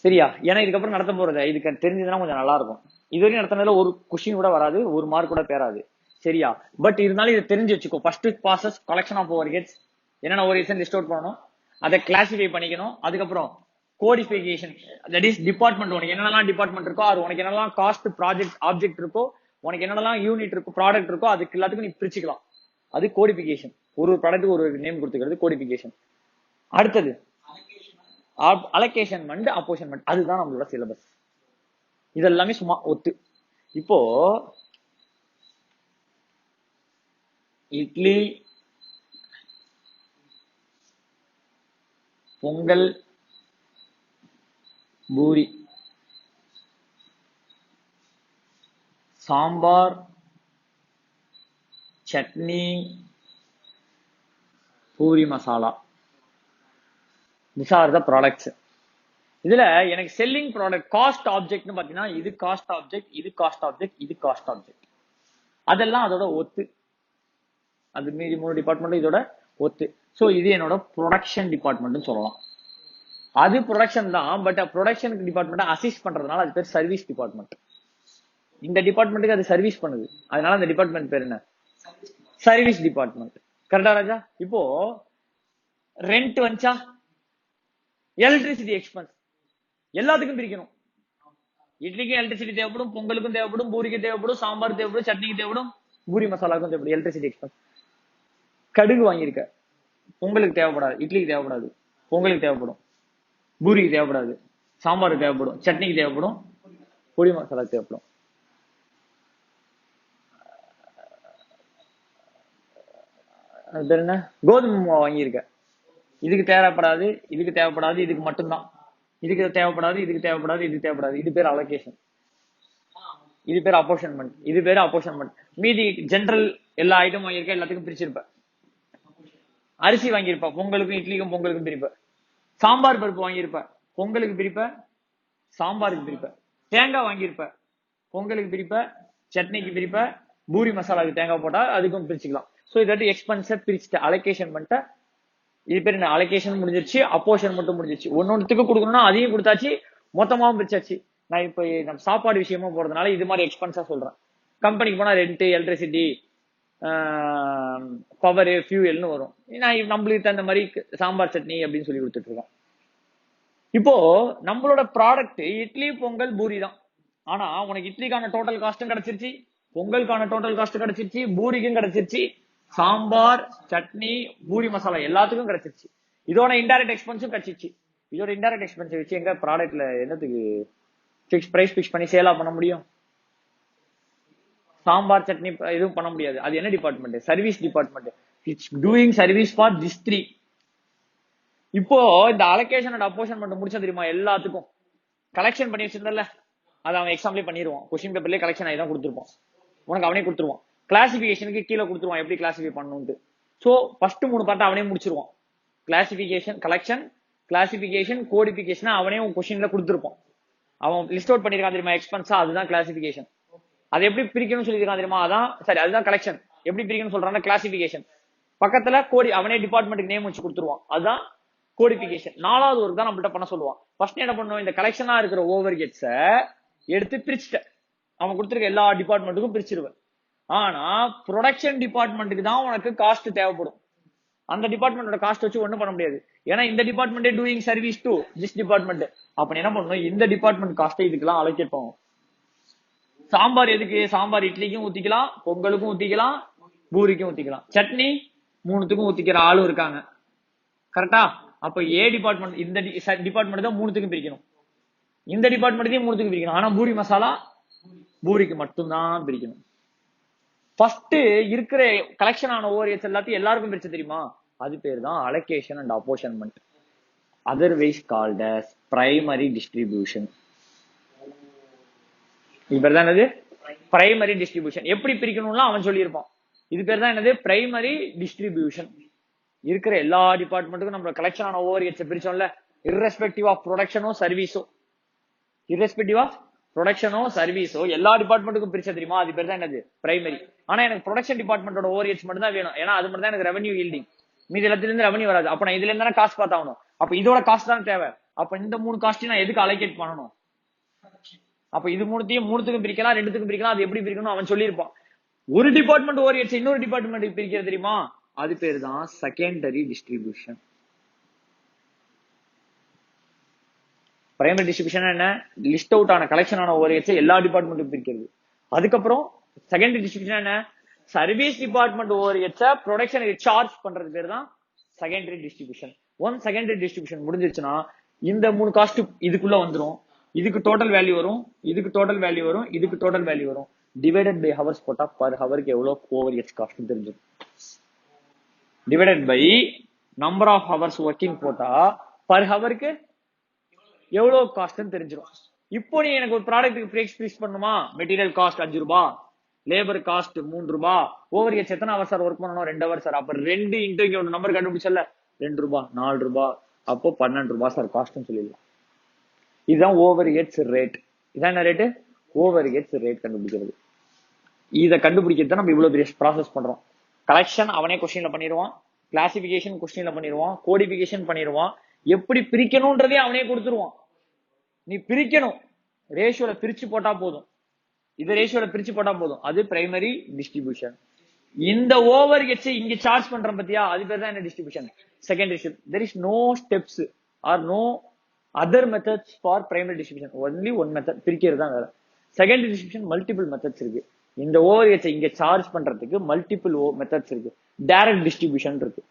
Speaker 1: சரியா? ஏன்னா இதுக்கப்புறம் நடத்த போறது இதுக்கு தெரிஞ்சதுன்னா கொஞ்சம் நல்லா இருக்கும். இதுவரையும் நடத்தினதுல ஒரு கொஸ்டின் கூட வராது, ஒரு மார்க் கூட பேராது, சரியா? பட் இருந்தாலும் இதை தெரிஞ்சு வச்சுக்கோ. First process collection of overheads. என்னென்ன ஓவர்ஹெட்ஸ் லிஸ்ட் அவுட் பண்ணணும், அதை கிளாசிஃபை பண்ணிக்கணும். அதுக்கப்புறம் கோடிஃபிகேஷன், தட் இஸ் டிபார்ட்மெண்ட். உனக்கு என்னெல்லாம் டிபார்ட்மெண்ட் இருக்கோ, அது உனக்கு என்னெல்லாம் காஸ்ட் ப்ராஜெக்ட் ஆப்ஜெக்ட் இருக்கோ, உனக்கு என்னெல்லாம் யூனிட் இருக்கோ, ப்ராடக்ட் இருக்கோ, அதுக்கு எல்லாத்துக்கும் நீ பிரிச்சுக்கலாம். அது கோடிஃபிகேஷன். ஒரு ப்ராடக்ட் ஒரு நேம் கொடுத்துக்கிறது கோடிஃபிகேஷன். அடுத்தது அலோகேஷன்மெண்ட், அப்போர்ஷன்மெண்ட். அதுதான் நம்மளோட சிலபஸ். இதெல்லாமே சும்மா ஒத்து. இப்போ idli, Pongal, puri, sambar, chutney, puri masala. This R the products. இதுல எனக்கு செல்லிங் ப்ராடக்ட் காஸ்ட் ஆப்ஜெக்ட்னு பாத்தீங்கன்னா, இது காஸ்ட் ஆப்ஜெக்ட், இது காஸ்ட் ஆப்ஜெக்ட், இது காஸ்ட் ஆப்ஜெக்ட். அதெல்லாம் அதோட ஒத்து. அது மீதி 3 டிபார்ட்மெண்ட் இதோட ஒத்து. சோ இது என்னோட ப்ரொடக்ஷன் டிபார்ட்மெண்ட் சொல்லலாம். அது ப்ரொடக்ஷன் தான், பட் ப்ரொடக்ஷனுக்கு டிபார்ட்மெண்ட் அசிஸ்ட் பண்றதுனால அது பேர் சர்வீஸ் டிபார்ட்மெண்ட். இந்த டிபார்ட்மெண்ட்டுக்கு அது சர்வீஸ் பண்ணுது, அதனால அந்த டிபார்ட்மெண்ட் பேர் என்ன? Service department. கரெக்டா ராஜா? இப்போ ரெண்ட் வந்துச்சா, எலக்ட்ரிசிட்டி எக்ஸ்பென்ஸ் எல்லாத்துக்கும் பிரிக்கணும். இட்லிக்கும் எலக்ட்ரிசிட்டி தேவைப்படும், பொங்கலுக்கும் தேவைப்படும், பூரிக்கு தேவைப்படும், சாம்பார் தேவைப்படும், சட்னிக்கு தேவைப்படும், பூரி மசாலாவுக்கும் தேவைப்படும் எலக்ட்ரிசிட்டி எக்ஸ்பென்ஸ். கடுகு வாங்கியிருக்க, பொங்கலுக்கு தேவைப்படாது, இட்லிக்கு தேவைப்படாது, பொங்கலுக்கு தேவைப்படும், பூரிக்கு தேவைப்படாது, சாம்பாருக்கு தேவைப்படும், சட்னிக்கு தேவைப்படும், பொடி மசாலா தேவைப்படும். அது பேர் என்ன? கோதுமை மாவு வாங்கியிருக்க, இதுக்கு தேவைப்படாது, இதுக்கு தேவைப்படாது, இதுக்கு மட்டும்தான், இதுக்கு தேவைப்படாது, இதுக்கு தேவைப்படாது, இதுக்கு தேவைப்படாது. இது பேர் அலோகேஷன், இது பேர் அப்போர்ஷன்மெண்ட், இது பேர் அப்போர்ஷன்மெண்ட். மீதி ஜெனரல் எல்லா ஐட்டம் வாங்கியிருக்க, எல்லாத்துக்கும் பிரிச்சிருப்ப. அரிசி வாங்கியிருப்ப, பொங்கலுக்கும் இட்லிக்கும் பொங்கலுக்கும் பிரிப்ப. சாம்பார் பருப்பு வாங்கியிருப்ப, பொங்கலுக்கு பிரிப்ப, சாம்பாருக்கு பிரிப்ப. தேங்காய் வாங்கியிருப்ப, பொங்கலுக்கு பிரிப்ப, சட்னிக்கு பிரிப்ப, பூரி மசாலாவுக்கு தேங்காய் போட்டா அதுக்கும் பிரிச்சுக்கலாம். சோ இதாட்டி எக்ஸ்பென்ஸை பிரிச்சுட்டு அலோகேஷன் பண்ணிட்ட. இது பேர் என்ன? அலோகேஷன் முடிஞ்சிருச்சு, அப்போர்ஷன் மட்டும் முடிஞ்சிருச்சு. ஒன்னொன்னுக்கு கொடுக்கணும்னா அதையும் கொடுத்தாச்சு, மொத்தமாவும் பிரிச்சாச்சு. நான் இப்ப நம்ம சாப்பாடு விஷயமா போறதுனால இது மாதிரி எக்ஸ்பென்ஸா சொல்றேன். கம்பெனிக்கு போனா ரெண்ட், எலக்ட்ரிசிட்டி, பவர், ஃபியூயல்னு வரும். நான் நம்மளுக்கு தகுந்த மாதிரி சாம்பார் சட்னி அப்படின்னு சொல்லி கொடுத்துட்டு இருக்கேன். இப்போ நம்மளோட ப்ராடக்ட் இட்லி, பொங்கல், பூரி தான். ஆனா உனக்கு இட்லிக்கான டோட்டல் காஸ்டும் கிடைச்சிருச்சு, பொங்கலுக்கான டோட்டல் காஸ்ட் கிடைச்சிருச்சு, பூரிக்கும் கிடைச்சிருச்சு, சாம்பார், சட்னி, பூரி மசாலா எல்லாத்துக்கும் கிடைச்சிருச்சு. இதோட இன்டைரக்ட் எக்ஸ்பென்ஸும் கிடைச்சிருச்சு. இதோட இன்டைரக்ட் எக்ஸ்பென்ஸ் வச்சு எங்க ப்ராடக்ட்ல என்னத்துக்கு பிரைஸ் பிக்ஸ் பண்ணி சேலா பண்ண முடியும்? சாம்பார் சட்னி எதுவும் பண்ண முடியாது. அது என்ன department? Service department. It's doing service for this 3. இப்போ இந்த அலோகேஷன் அண்ட் அப்போர்ஷன்மெண்ட் முடிச்சா தெரியுமா எல்லாத்துக்கும்? கலெக்ஷன் பண்ணி வச்சிருந்தல, அது அவன் எக்ஸாம்லயே பண்ணிடுவான். கொஸ்டின் பேப்பர்லயே கலெக்ஷன் ஆகி தான் கொடுத்துருப்பான், உனக்கு அவனே கொடுத்துருவான். கிளாசிபிகேஷனுக்கு கீழே கொடுத்துருவான் எப்படி கிளாசிஃபை பண்ணணும்னு. சோ ஃபர்ஸ்ட் 3 பார்ட் அவனே முடிச்சிருவான். கிளாசிபிகேஷன், கலெக்ஷன், கிளாசிபிகேஷன், கோடிபிகேஷன் அவனே உன் கொஸ்டின்ல கொடுத்துருப்பான். அவன் லிஸ்ட் அவுட் பண்ணிருக்கான் தெரியுமா எக்ஸ்பென்ஸா, அதுதான் கிளாசிபிகேஷன். அதை எப்படி பிரிக்கணும்னு சொல்லியிருக்கான் தெரியுமா, அதான் சரி, அதுதான் கலெக்ஷன். எப்படி பிரிக்கணும்னு சொல்றாங்க கிளாசிபிகேஷன். பக்கத்துல கோடி அவனே டிபார்ட்மெண்ட்டுக்கு நேம் வச்சு கொடுத்துருவான், அதுதான் கோடிபிகேஷன். 4வது ஒர்க் தான் நம்மள்ட்ட பண்ண சொல்லுவான். ஃபர்ஸ்ட் என்ன பண்ணுவோம், இந்த கலெக்ஷனா இருக்கிற ஓவர் கெட்ஸ எடுத்து பிரிச்சுட்ட அவன் கொடுத்துருக்க எல்லா டிபார்ட்மெண்ட்டுக்கும் பிரிச்சிருவேன். ஆனா ப்ரொடக்ஷன் டிபார்ட்மெண்ட்டுக்கு தான் உனக்கு காஸ்ட் தேவைப்படும். அந்த டிபார்ட்மெண்டோட காஸ்ட் வச்சு ஒண்ணும் பண்ண முடியாது. ஏன்னா இந்த department doing service to this department. அப்ப என்ன பண்ணணும், இந்த டிபார்ட்மெண்ட் காஸ்ட் இதுக்கெல்லாம் அலோகேட் பண்ணும். சாம்பார் எதுக்கு, சாம்பார் இட்லிக்கும் ஊத்திக்கலாம், பொங்கலுக்கும் ஊத்திக்கலாம், பூரிக்கும் ஊத்திக்கலாம், சட்னி மூணுத்துக்கும் ஊத்திக்கிற ஆளும் இருக்காங்க. கரெக்டா? அப்ப ஏ டிபார்ட்மெண்ட் இந்த டிபார்ட்மெண்ட் தான் மூணுத்துக்கும் பிரிக்கணும், இந்த டிபார்ட்மெண்ட்டையும் மூணுத்துக்கும் பிரிக்கணும். ஆனா பூரி மசாலா பூரிக்கு மட்டும்தான் பிரிக்கணும். ஃபர்ஸ்ட் இருக்கிற கலெக்ஷன் ஆன ஓவர்ஹெட்ஸ் எல்லாத்தையும் எல்லாருக்கும் பிரிச்சு தெரியுமா, அது பேர் தான் allocation and apportionment, otherwise called as primary distribution. இது பேர் தான் என்னது, பிரைமரி டிஸ்ட்ரிபியூஷன். எப்படி பிரிக்கணும்லாம் அவன் சொல்லியிருப்பான். இது பேர் தான் என்னது, பிரைமரி டிஸ்ட்ரிபியூஷன். இருக்கிற எல்லா டிபார்ட்மெண்ட்டுக்கும் நம்ம கலெக்ஷன் ஆன ஓவர்ஹெட்ஸ் பிரிச்சோம்ல, irrespective ஆஃப் ப்ரொடக்ஷனோ சர்வீஸோ, irrespective ஆஃப் ப்ரொடக்ஷனோ சர்வீஸோ எல்லா டிபார்ட்மெண்ட்டுக்கும் பிரிச்ச தெரியுமா, அது பேர் தான் என்னது, பிரைமரி. ஆனா எனக்கு ப்ரொடக்ஷன் டிபார்ட்மெண்டோட ஓவர்ஹெட்ஸ் மட்டும் தான் வேணும், ஏன்னா அது மட்டும் தான் எனக்கு ரெவன்யூ ஈல்டிங். மீதி எல்லாத்துல இருந்து ரெவன்யூ வராது. அப்ப நான் இதுல இருந்தா காஸ்ட் பார்த்தாகணும். அப்ப இதோட காஸ்ட் தான் தேவை. அப்ப இந்த மூணு காஸ்ட் நான் எதுக்கு அலோகேட் பண்ணணும்? அப்ப இது மூணுத்துக்கும் பிரிக்கலாம், ரெண்டுத்துக்கும் பிரிக்கலாம். அது எப்படி பிரிக்கணும் அவன் சொல்லியிருப்பான். ஒரு டிபார்ட்மெண்ட் ஓவர்ஹெட்ஸ் இன்னொரு டிபார்ட்மெண்ட் பிரிக்கிறது தெரியுமா, அது பேர் தான் செகண்டரி டிஸ்ட்ரிபியூஷன். பிரைமரி டிஸ்ட்ரிபியூஷன் என்ன, லிஸ்ட் அவுட் ஆன கலெக்ஷன் ஆன ஓவர்ஹெட்ஸ் எல்லா டிபார்ட்மெண்ட்டுக்கும் பிரிக்கிறது. அதுக்கப்புறம் செகண்டரி டிஸ்ட்ரிபியூஷன் என்ன, சர்வீஸ் டிபார்ட்மெண்ட் ஓவர்ஹெட்ஸ ப்ரொடக்ஷனுக்கு சார்ஜ் பண்றது பேர் தான் secondary distribution. One secondary distribution முடிஞ்சிருச்சுன்னா இந்த மூணு காஸ்ட் இதுக்குள்ள வந்துரும். இதுக்கு டோட்டல் வேல்யூ வரும், இதுக்கு டோட்டல் வேல்யூ வரும், இதுக்கு டோட்டல் வேல்யூ வரும். டிவைடட் பை ஹவர்ஸ் போட்டா பர் ஹவருக்கு எவ்வளவு ஓவர்ஹெட்ஸ் காஸ்ட் தெரிஞ்சிடும். Divided by number of hours working போட்டா பர் ஹவருக்கு எவ்வளவு காஸ்ட் தெரிஞ்சிடும். இப்போ நீ எனக்கு ஒரு ப்ராடக்ட்டுக்கு பிரைஸ் ஃபிக்ஸ் பண்ணுமா, மெட்டீரியல் காஸ்ட் 5 ரூபாய், லேபர் காஸ்ட் 3 ரூபாய், ஓவர்ஹெட்ஸ் எத்தனை ஹவர் சார் ஒர்க் பண்ணணும், 2 ஹவர் சார். அப்ப 2 இன்டூ இங்க ஒரு நம்பர் கண்டுபிடிச்சல, 2 ரூபாய் 4 ரூபாய், அப்போ 12 ரூபாய் சார் காஸ்ட் சொல்லிடலாம். இதுதான் ஓவர்ஹெட்ஸ் ரேட். இதான் என்ன ரேட்டு, ஓவர்ஹெட்ஸ் ரேட் கண்டுபிடிக்கிறது. இதை கண்டுபிடிக்கிறது நம்ம இவ்வளவு பெரிய ப்ராசஸ் பண்றோம். கலெக்ஷன் அவனே கொஸ்டின்ல பண்ணிடுவான், கிளாசிபிகேஷன் கொஸ்டின்ல பண்ணிடுவான், கோடிபிகேஷன் பண்ணிடுவான், எப்படி பிரிக்கணும்ன்றதே அவனே கொடுத்துருவான். நீ பிரிக்கணும், ரேஷியோல பிரிச்சு போட்டா போதும், இது ரேஷியோல பிரிச்சு போட்டா போதும். அது பிரைமரி டிஸ்ட்ரிபியூஷன். இந்த ஓவர்ஹெட்ஸ் இங்க சார்ஜ் பண்றோம் பத்தியா, அது பேர் தான் என்ன, distribution. Secondary distribution, there is no steps or no other methods for primary distribution, only one method, பிரிக்கிறது தான் வேற. செகண்டரி டிஸ்ட்ரிபியூஷன் மல்டிபிள் மெத்தட்ஸ் இருக்கு. இந்த ஓவர்ஹெட்ஸ் இங்க சார்ஜ் பண்றதுக்கு மல்டிபிள் மெத்தட்ஸ் இருக்கு. டைரக்ட் டிஸ்ட்ரிபியூஷன் இருக்கு.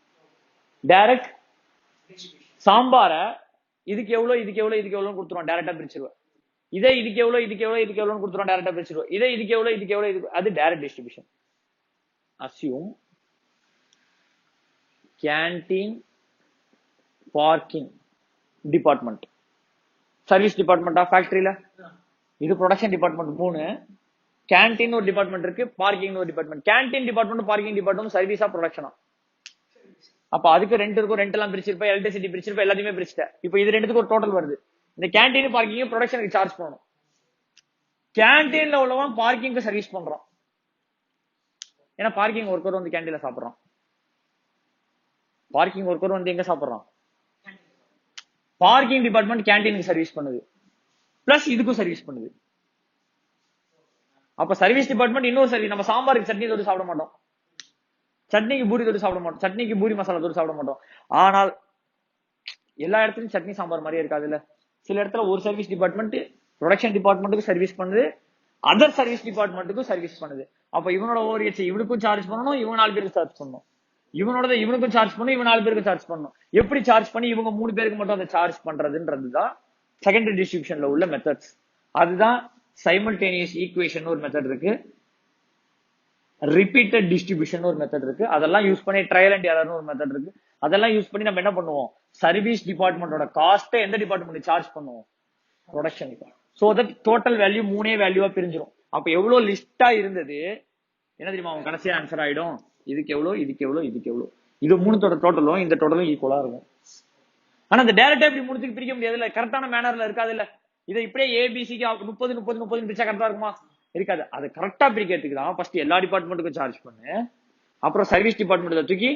Speaker 1: டைரக்ட் சாம்பார இதுக்கு எவ்வளவு இதுக்கு எவ்வளவு இதுக்கு எவ்வளவு கொடுத்துருவோம், டைரக்டா பிரிச்சிருவேன். இதே இதுக்கு எவ்வளவு இதுக்கு எவ்வளவு இதுக்கு எவ்வளவு கொடுத்துருவோம், டைரக்டா பிரிச்சிருவோம். இதே இதுக்கு எவ்வளவு இதுக்கு எவ்வளவு இதுக்கு, அது direct distribution. Assume canteen parking department, service டிபார்ட்மெண்டா ஃபேக்டரியில, இது ப்ரொடக்ஷன் டிபார்ட்மெண்ட் 3, கேன்டீன் ஒரு டிபார்ட்மெண்ட் இருக்கு, பார்க்கிங் ஒரு department. Canteen department parking department சர்வீஸா ப்ரொடக்ஷனா, அப்ப அதுக்கு ரெண்ட் இருக்கும், ரெண்ட் எல்லாம் பிரிச்சிருப்ப, எலக்ட்ரிசிட்டி பிரிச்சிருப்ப, எல்லாத்தையுமே பிரிச்சுட்ட. இப்போ இது ரெண்டுத்துக்கு ஒரு டோட்டல் வருது. இந்த கேன்டீன் பார்க்கிங் ப்ரொடக்ஷனுக்கு சார்ஜ் பண்ணணும். கேன்டீன்ல உள்ளவன் பார்க்கிங்க்கு சர்வீஸ் பண்றான், ஏன்னா பார்க்கிங் ஒர்க்கர் வந்து கேன்டீன்ல சாப்பிடுறான். பார்க்கிங் ஒர்க்கர் வந்து எங்க சாப்பிடுறான், பார்க்கிங் டிபார்ட்மெண்ட் கேன்டீனுக்கு சர்வீஸ் பண்ணுது, பிளஸ் இதுக்கும் சர்வீஸ் பண்ணுது. அப்ப சர்வீஸ் டிபார்ட்மெண்ட் இன்னொரு சர்வீஸ். நம்ம சாம்பாருக்கு சட்னி தொட்டு சாப்பிட மாட்டோம், சட்னிக்கு பூரி தொட்டு சாப்பிட மாட்டோம், சட்னிக்கு பூரி மசாலா தொட்டு சாப்பிட மாட்டோம். ஆனால் எல்லா இடத்துலயும் சட்னி சாம்பார் மாதிரியே இருக்காது இல்ல. சில இடத்துல ஒரு சர்வீஸ் டிபார்ட்மெண்ட் ப்ரொடக்ஷன் டிபார்ட்மெண்ட்டுக்கு சர்வீஸ் பண்ணுது, அதர் சர்வீஸ் டிபார்ட்மெண்ட்டுக்கும் சர்வீஸ் பண்ணுது. அப்ப இவனோட ஓவர்ஹெட்ஸ் இவனுக்கும் சார்ஜ் பண்ணணும், இவன் 4 பேருக்கு சார்ஜ் பண்ணணும், இவனோட இவனுக்கும் சார்ஜ் பண்ணணும், இவன் 4 பேருக்கு சார்ஜ் பண்ணணும். எப்படி சார்ஜ் பண்ணி இவங்க 3 பேருக்கு மட்டும் அதை சார்ஜ் பண்றதுன்றதுதான் செகண்டரி டிஸ்ட்ரிபியூஷன்ல உள்ள மெத்தட்ஸ். அதுதான் சைமல்டேனியஸ் ஈக்குவேஷன் ஒரு மெத்தட் இருக்கு, ரிப்பீட்டட் டிஸ்ட்ரிபியூஷன் ஒரு மெத்தட் இருக்கு. அதெல்லாம் யூஸ் பண்ணி ட்ரையல் அண்ட் எரர்னு ஒரு மெத்தட் இருக்கு. அதெல்லாம் யூஸ் பண்ணி நம்ம என்ன பண்ணுவோம், சர்வீஸ் டிபார்ட்மெண்டோட காஸ்ட் எந்த டிபார்ட்மெண்ட் சார்ஜ் பண்ணுவோம், production. So that total value 3 வேல்யூவா பிரிஞ்சிடும். அப்ப எவ்வளவு லிஸ்டா இருந்தது என்ன தெரியுமா, அவங்க கடைசியா ஆன்சர் ஆயிடும். இதுக்கு எவ்வளவு இதுக்கு எவ்வளவு இதுக்கு எவ்வளவு, இது மூணுத்தோட டோட்டலும் இந்த டோட்டலும் ஈக்குவலா இருக்கும். ஆனா இந்த டைரக்டா இப்படி மூணுத்துக்கு பிரிக்க முடியாது இல்ல, கரெக்டான மேனர்ல இருக்காது இல்ல. இதை இப்படியே ஏபிசிக்கு 30 30 30 பிரிச்சா கரெக்டா இருக்குமா, இருக்காது. அது கரெக்டா பிரிக்கிறதுக்கு தான் ஃபர்ஸ்ட் எல்லா டிபார்ட்மெண்ட்டுக்கும் சார்ஜ் பண்ணு, அப்புறம் சர்வீஸ் டிபார்ட்மெண்ட் தூக்கி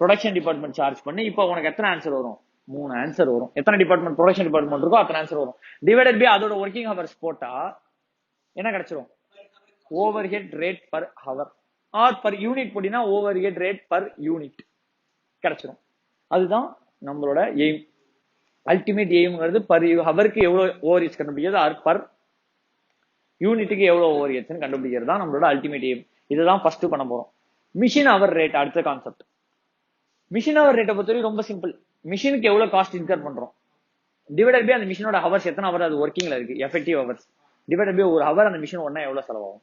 Speaker 1: ப்ரொடக்ஷன் டிபார்ட்மெண்ட் சார்ஜ் பண்ணு. இப்போ உனக்கு எத்தனை ஆன்சர் வரும், 3 ஆன்சர் வரும். எத்தனை டிபார்ட்மெண்ட் ப்ரொடக்ஷன் டிபார்ட்மெண்ட் இருக்கோ அத்தனை ஆன்சர் வரும். டிவைடட் பை அதோட ஒர்க்கிங் ஹவர்ஸ் போட்டா என்ன கிடைச்சிரும், overhead rate per hour or per unit போட்டினா overhead rate per unit. கிடைச்சிரும். அதுதான் நம்மளோட எய்ம். அல்டிமேட் எய்ம்ங்கிறது பர் ஹவருக்கு எவ்வளவு ஓவர்ஹெட்ஸ் கண்டுபிடிக்கிறது, ஆர் பர் யூனிட்டுக்கு எவ்வளவு ஓவர்ஹெட்ஸ் கண்டுபிடிக்கிறது தான் நம்மளோட அல்டிமேட் எய்ம். இதுதான் ஃபர்ஸ்ட் பண்ண போறோம். மிஷின் அவர் ரேட் அடுத்த கான்செப்ட். மிஷின் அவர் ரேட்டை பொறுத்தவரைக்கும் ரொம்ப சிம்பிள். மிஷினுக்கு எவ்வளவு காஸ்ட் இன்கர் பண்றோம் டிவைடட் பை அந்த மிஷினோட ஹவர்ஸ், எத்தனை ஹவர் அது ஒர்க்கிங்ல இருக்கு, எஃபெக்டிவ் ஹவர்ஸ் டிவைடட் பை ஒரு ஹவர் அந்த மிஷின் ஒன்னா எவ்வளவு செலவாகும்.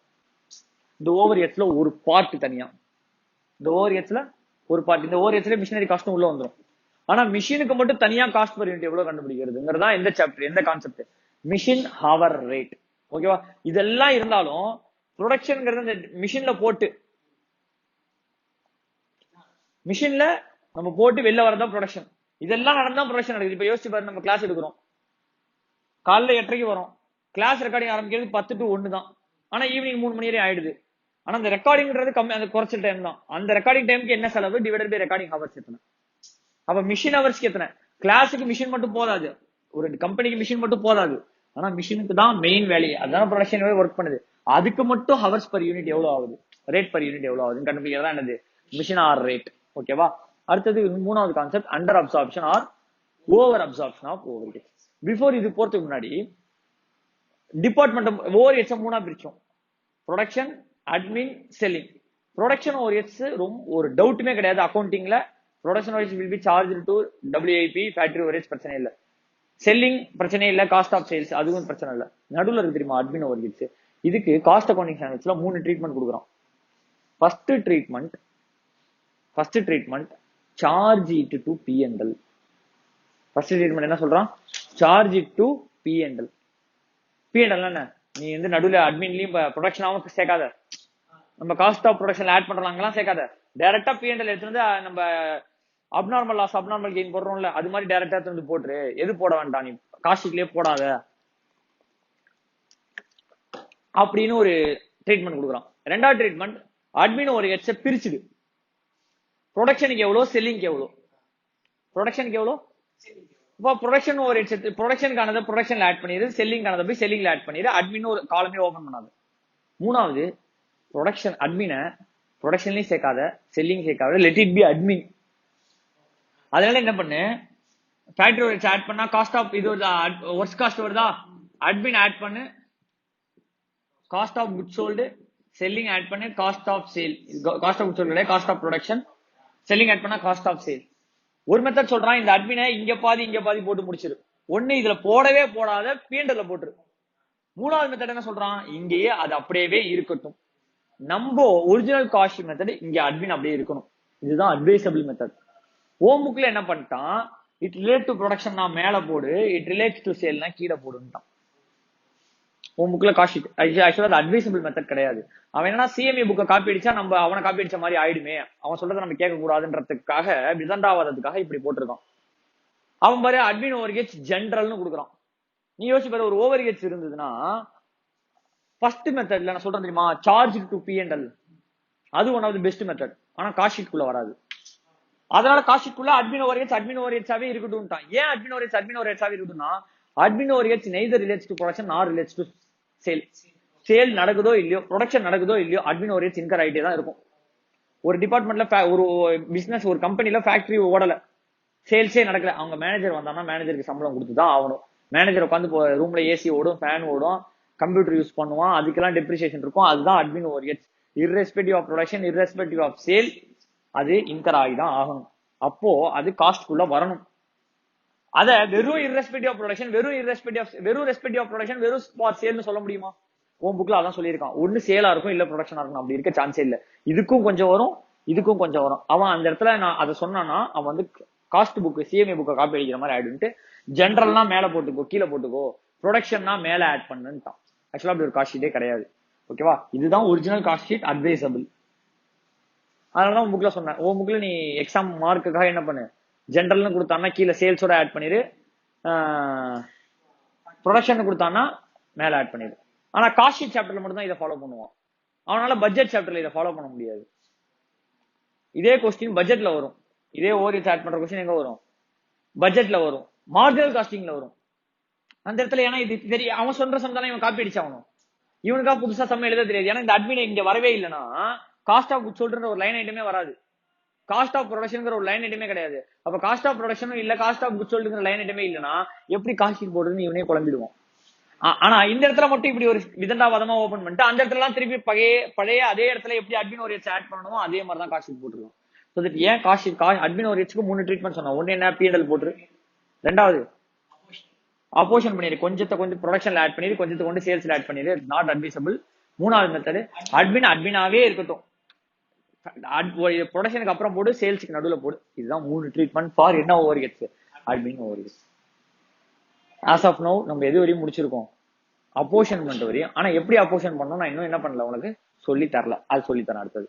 Speaker 1: இந்த ஓவர்ஹெட்ஸ்ல ஒரு பார்ட் தனியா, இந்த ஓவர்ஹெட்ஸ்ல ஒரு பார்ட், இந்த ஓவர்ஹெட்ஸ்ல மிஷினரி காஸ்ட்டும் உள்ள வந்துடும். ஆனா மிஷினுக்கு மட்டும் தனியா காஸ்ட் பர் யூனிட் எவ்வளவு கண்டுபிடிக்கிறதுங்கிறதா எந்த சாப்டர், எந்த கான்செப்ட், மிஷின் ஹவர் ரேட். ஓகேவா? இதெல்லாம் இருந்தாலும் ப்ரொடக்ஷன்ங்கிறது இந்த மிஷின்ல போட்டு, மிஷின்ல நம்ம போட்டு வெளில வரதான் ப்ரொடக்ஷன். இதெல்லாம் நடந்தா ப்ரொடக்ஷன் நடக்குது. இப்ப யோசிச்சு பாரு, நம்ம கிளாஸ் எடுக்கிறோம், காலைல 8:30 வரும், கிளாஸ் ரெக்கார்டிங் ஆரம்பிக்கிறது 10 to 1 தான். ஆனா ஈவினிங் 3 மணி வரை ஆயிடுது. ஆனா அந்த ரெக்கார்டிங்கிறது கம்மி, அந்த குறைச்சல் டைம் தான். அந்த ரெக்கார்டிங் டைமுக்கு என்ன செலவு டிவைடட் பை ரெக்கார்டிங் ஹவர்ஸ் எத்தனை. அப்ப மிஷின் ஹவர்ஸ்க்கு எத்தனை. கிளாஸுக்கு மிஷின் மட்டும் போதாது, ஒரு கம்பெனிக்கு மிஷின் மட்டும் போதாது. ஆனா மிஷினுக்கு தான் மெயின் வேலையை, அதான் ப்ரொடக்ஷன் ஒர்க் பண்ணுது. அதுக்கு மட்டும் ஹவர்ஸ் பர் யூனிட் எவ்வளவு ஆகுது, ரேட் பர் யூனிட் எவ்வளவு ஆகுதுன்னு கண்டுபிடிக்கிறதா என்னது மிஷின் ஆர் ரேட். ஓகேவா? அடுத்தது மூணாவது concept under absorption or over absorption of overhead. Before இது போறதுக்கு முன்னாடி டிபார்ட்மெண்ட் ஓவர்ஹெட்ஸ் மூணா பிரிச்சோம், production, admin, selling. Production overheads ரொம்ப ஒரு டவுட்டுமே கிடையாது. அக்கௌண்டிங்ல production overheads will be charge to WIP, factory overheads பிரச்சனை இல்ல, செல்லிங் பிரச்சனை இல்ல, காஸ்ட் ஆஃப் சேல்ஸ் அதுவும் பிரச்சனை இல்ல. நடுவில் இருக்கு தெரியுமா அட்மின் ஓவர்ஹெட்ஸ். இதுக்கு காஸ்ட் அக்கௌண்டிங் ஸ்டாண்டர்ட்ஸ்ல 3 ட்ரீட்மெண்ட் கொடுக்குறோம். First treatment charge it to P&L. First treatment என்ன சொல்றான், charge it to P&L. P&L என்ன, நீ வந்து நடுவில் அட்மின்லயும் ப்ரொடக்ஷனாவும் சேர்க்காத, நம்ம காஸ்ட் ஆஃப் ப்ரொடக்ஷன் ஆட் பண்றாங்கலாம் சேர்க்காத, டைரக்டா P&L எடுத்து வந்து நம்ம அப்நார்மல் லாஸ் அப்நார்மல் கெயின் போடுறோம்ல, அது மாதிரி டைரக்டா எடுத்து வந்து போட்டுரு. எது போட வேண்டாம், நீ காஸ்ட்லயே போடாத அப்படின்னு ஒரு ட்ரீட்மெண்ட் கொடுக்குறான். ரெண்டாவது ட்ரீட்மெண்ட் அட்மின் ஒரு ஹெட்ஸை பிரிச்சுடு, ப்ரொடக்ஷனுக்கு எவ்வளோ, செல்லிங்க்கு எவ்வளோ. ப்ரொடக்ஷனுக்கு எவ்வளோ, இப்போ ப்ரொடக்ஷன் ஒரு ஹெட்ஸ், ப்ரொடக்ஷனுக்கானதை ப்ரொடக்ஷன்ல ஆட் பண்ணிடு, செல்லிங்கானதை போய் செல்லிங்ல ஆட் பண்ணிடு, அட்மின் ஒரு காலமே ஓபன் பண்ணாது. மூணாவது ப்ரொடக்ஷன் அட்மினை ப்ரொடக்ஷன்லயும் சேர்க்காத, செல்லிங் சேர்க்காத, லெட் இட் பி அட்மின். அதனால என்ன பண்ணு, ஃபேக்டரி ஓவர்ஹெட்ஸ் ஆட் பண்ணா காஸ்ட் ஆஃப் இது வருதா, ஒர்க்ஸ் காஸ்ட் வருதா, அட்மின் ஆட் பண்ணு cost of good sold, selling add பண்ணு cost of sale, cost of good sold cost of production, selling add பண்ணா காஸ்ட் ஆஃப் சேல். ஒரு மெத்தட் சொல்றான், இந்த அட்மினை இங்க பாதி போட்டு முடிச்சிரு. ஒண்ணு இதுல போடவே போடாத, P&L போட்டுரு. மூணாவது மெத்தட் என்ன சொல்றான், இங்கேயே அது அப்படியே இருக்கட்டும், நம்ம ஒரிஜினல் காஸ்ட் மெத்தட் இங்க அட்மின் அப்படியே இருக்கணும். இதுதான் அட்வைசபிள் மெத்தட். ஓமுக்குள்ள என்ன பண்ணிட்டான், இட் ரிலேட் டு ப்ரொடக்ஷன் நான் மேல போடு, இட் ரிலேட் டு சேல்னா கீழே போடுன்ட்டான். ஓமுக்குள்ள காஸ்ட் ஆக்சுவலா அது அட்வைசபிள் மெத்தட் கிடையாது. அவன் என்னன்னா CMA புக்கை காப்பி அடிச்சா நம்ம அவனை காப்பி அடிச்ச மாதிரி ஆயிடுமே, அவன் சொல்றதை நம்ம கேட்க கூடாதுன்றதுக்காக, விதண்டாவாதத்துக்காக இப்படி போட்டிருக்கான். அவன் பாரு அட்மின் ஓவர்ஹெட்ஸ் ஜென்ரல்னு கொடுக்குறான். நீ யோசிச்சு பாரு, ஒரு ஓவர்ஹெட்ஸ் இருந்ததுன்னா ஃபர்ஸ்ட் மெத்தட்ல நான் சொல்றேன் தெரியுமா, சார்ஜ் டு P&L, அது one of the best method. ஆனா காஸ்ட் ஷீட்குள்ள வராது. அதனால காஸ்ட் ஷீட்குள்ள அட்மின் ஓவர்ஹெட்ஸாவே இருக்கட்டும்ட்டான். ஏன் அட்மின் ஓவர்ஹெட்ஸாவே இருக்கட்டும்னா, admin overheads neither relates to production nor relates to sale. Sale நடக்குதோ இல்லையோ, ப்ரொடக்ஷன் நடக்குதோ இல்லையோ, அட்மின் ஓவர்ஹெட்ஸ் இன்கர் ஆகிட்டே தான் இருக்கும். ஒரு டிபார்ட்மெண்ட்ல ஒரு பிசினஸ், ஒரு கம்பெனில ஃபேக்டரி ஓடல, சேல்ஸே நடக்கல, அவங்க மேனேஜர் வந்தானா மேனேஜருக்கு சம்பளம் கொடுத்துதான் ஆகணும். மேனேஜர் உட்காந்து ரூம்ல ஏசி ஓடும், ஃபேன் ஓடும், கம்ப்யூட்டர் யூஸ் பண்ணுவான், அதுக்கெல்லாம் டெப்ரிசியேஷன் இருக்கும். அதுதான் admin overheads. Irrespective of production, irrespective of sale, அது இன்கர் ஆகிதான் ஆகணும். அப்போ அது காஸ்ட்குள்ள வரணும். அத வெறும் இர்ரெஸ்பெக்டிவ் ஆஃப் ப்ரொடக்ஷன், வெறும் ரெஸ்பெக்டிவ் ஆஃப் ப்ரொடக்ஷன், வெறும் ஃபார் சேல்னு சொல்ல முடியுமா? உன் புக்ல அதான் சொல்லியிருக்கான். ஒன்னு சேலா இருக்கும், இல்ல ப்ரொடக்ஷனா இருக்கும். அப்படி இருக்க சான்ஸே இல்ல. இதுக்கும் கொஞ்சம் வரும், இதுக்கும் கொஞ்சம் வரும். அவன் அந்த இடத்துல நான் அதை சொன்னானா, அவன் வந்து காஸ்ட் புக் CMA புக்கை காப்பி அடிக்கிற மாதிரி ஆயிடுன்ட்டு, ஜென்ரல்னா மேல போட்டுக்கோ, கீழே போட்டுக்கோ, ப்ரொடக்ஷன்னா மேல ஆட் பண்ணுன்ட்டான். ஆக்சுவலா அப்படி ஒரு காஸ்ட் ஷீட்டே கிடையாது. ஓகேவா? இதுதான் ஒரிஜினல் காஸ்ட் ஷீட், அட்வைசபிள். அதனாலதான் புக்ல சொன்னேன், உன் புக்ல நீ எக்ஸாம் மார்க்குக்காக என்ன பண்ணு, ஜென்ரல்னு கொடுத்தான்னா கீழே சேல்ஸோட ஆட் பண்ணிரு, ப்ரொடக்ஷன் கொடுத்தான்னா மேல ஆட் பண்ணிரு. ஆனா காஸ்ட் ஷீட் சாப்டர்ல மட்டும் தான் இதை ஃபாலோ பண்ணுவான். அவனால பட்ஜெட் சாப்டர்ல இதை ஃபாலோ பண்ண முடியாது. இதே கொஸ்டின் பட்ஜெட்ல வரும், இதே ஓவர்ஹெட்ஸ் ஆட் பண்ற கொஸ்டின் எங்க வரும், பட்ஜெட்ல வரும், மார்ஜினல் காஸ்டிங்ல வரும். அந்த இடத்துல ஏன்னா இது தெரியும், அவன் சொல்ற சம் தானே இவன் காப்பி அடிச்சாகணும். இவனுக்கா புதுசா சம் எழுத தெரியாது. ஏன்னா இந்த அட்மின் இங்க வரவே இல்லைன்னா காஸ்ட் ஆஃப் குட்ஸ் சோல்டுன்ற ஒரு லைன் ஐட்டமே வராது. காஸ்ட் ஆஃப் ப்ரொடக்ஷன்ங்கிற ஒரு லைன் ஐட்டமே கிடையாது. அப்ப காஸ்ட் ஆஃப் ப்ரொடக்ஷனும் இல்ல, காஸ்ட் ஆஃப் குட் சோல்டுங்கிற லைன் ஐட்டமே இல்லைன்னா எப்படி காஸ்ட் ஷீட் போடுறதுன்னு இவனே குழம்பிடுவான். ஆனா இந்த இடத்துல மட்டும் இப்படி ஒரு விதண்டாவாதமா ஓபன் பண்ணிட்டு அந்த இடத்துல எல்லாம் திருப்பி பழைய அதே இடத்துல எப்படி அட்மின் ஓரியட்ஸ் ஆட் பண்ணணுமோ அதே மாதிரி தான் காஸ்ட் ஷீட் போட்டுருக்கோம். ஸோ தட் ஏன் காஸ்ட் ஷீட் அட்மின் ஓரியட்ஸ்க்கு 3 ட்ரீட்மெண்ட் சொன்னோம். ஒன்னு என்ன, P&L போட்டுரு. ரெண்டாவது அப்போஷன் பண்ணிடு, கொஞ்சத்தை கொஞ்சம் ப்ரொடக்ஷன்ல ஆட் பண்ணிடு, கொஞ்சத்தை கொண்டு சேல்ஸ்ல ஆட் பண்ணிடு, நாட் அட்மிசபிள். மூணாவது மெத்தட் அட்மினாவே இருக்கட்டும், ப்ரொடக்ஷனுக்கு அப்புறம் போடு, சேல்ஸுக்கு நடுவில் போடு. இதுதான் 3 ட்ரீட்மெண்ட் ஃபார் என்ன overheads, admin overheads. As of now நம்ம எது வரையும் முடிச்சிருக்கோம், அப்போஷன் பண்ணிட்டு வரையும். ஆனா எப்படி அப்போஷன் பண்ணணும் நான் இன்னும் என்ன பண்ணல, உனக்கு சொல்லி தரல, அது சொல்லி தரேன் அடுத்தது.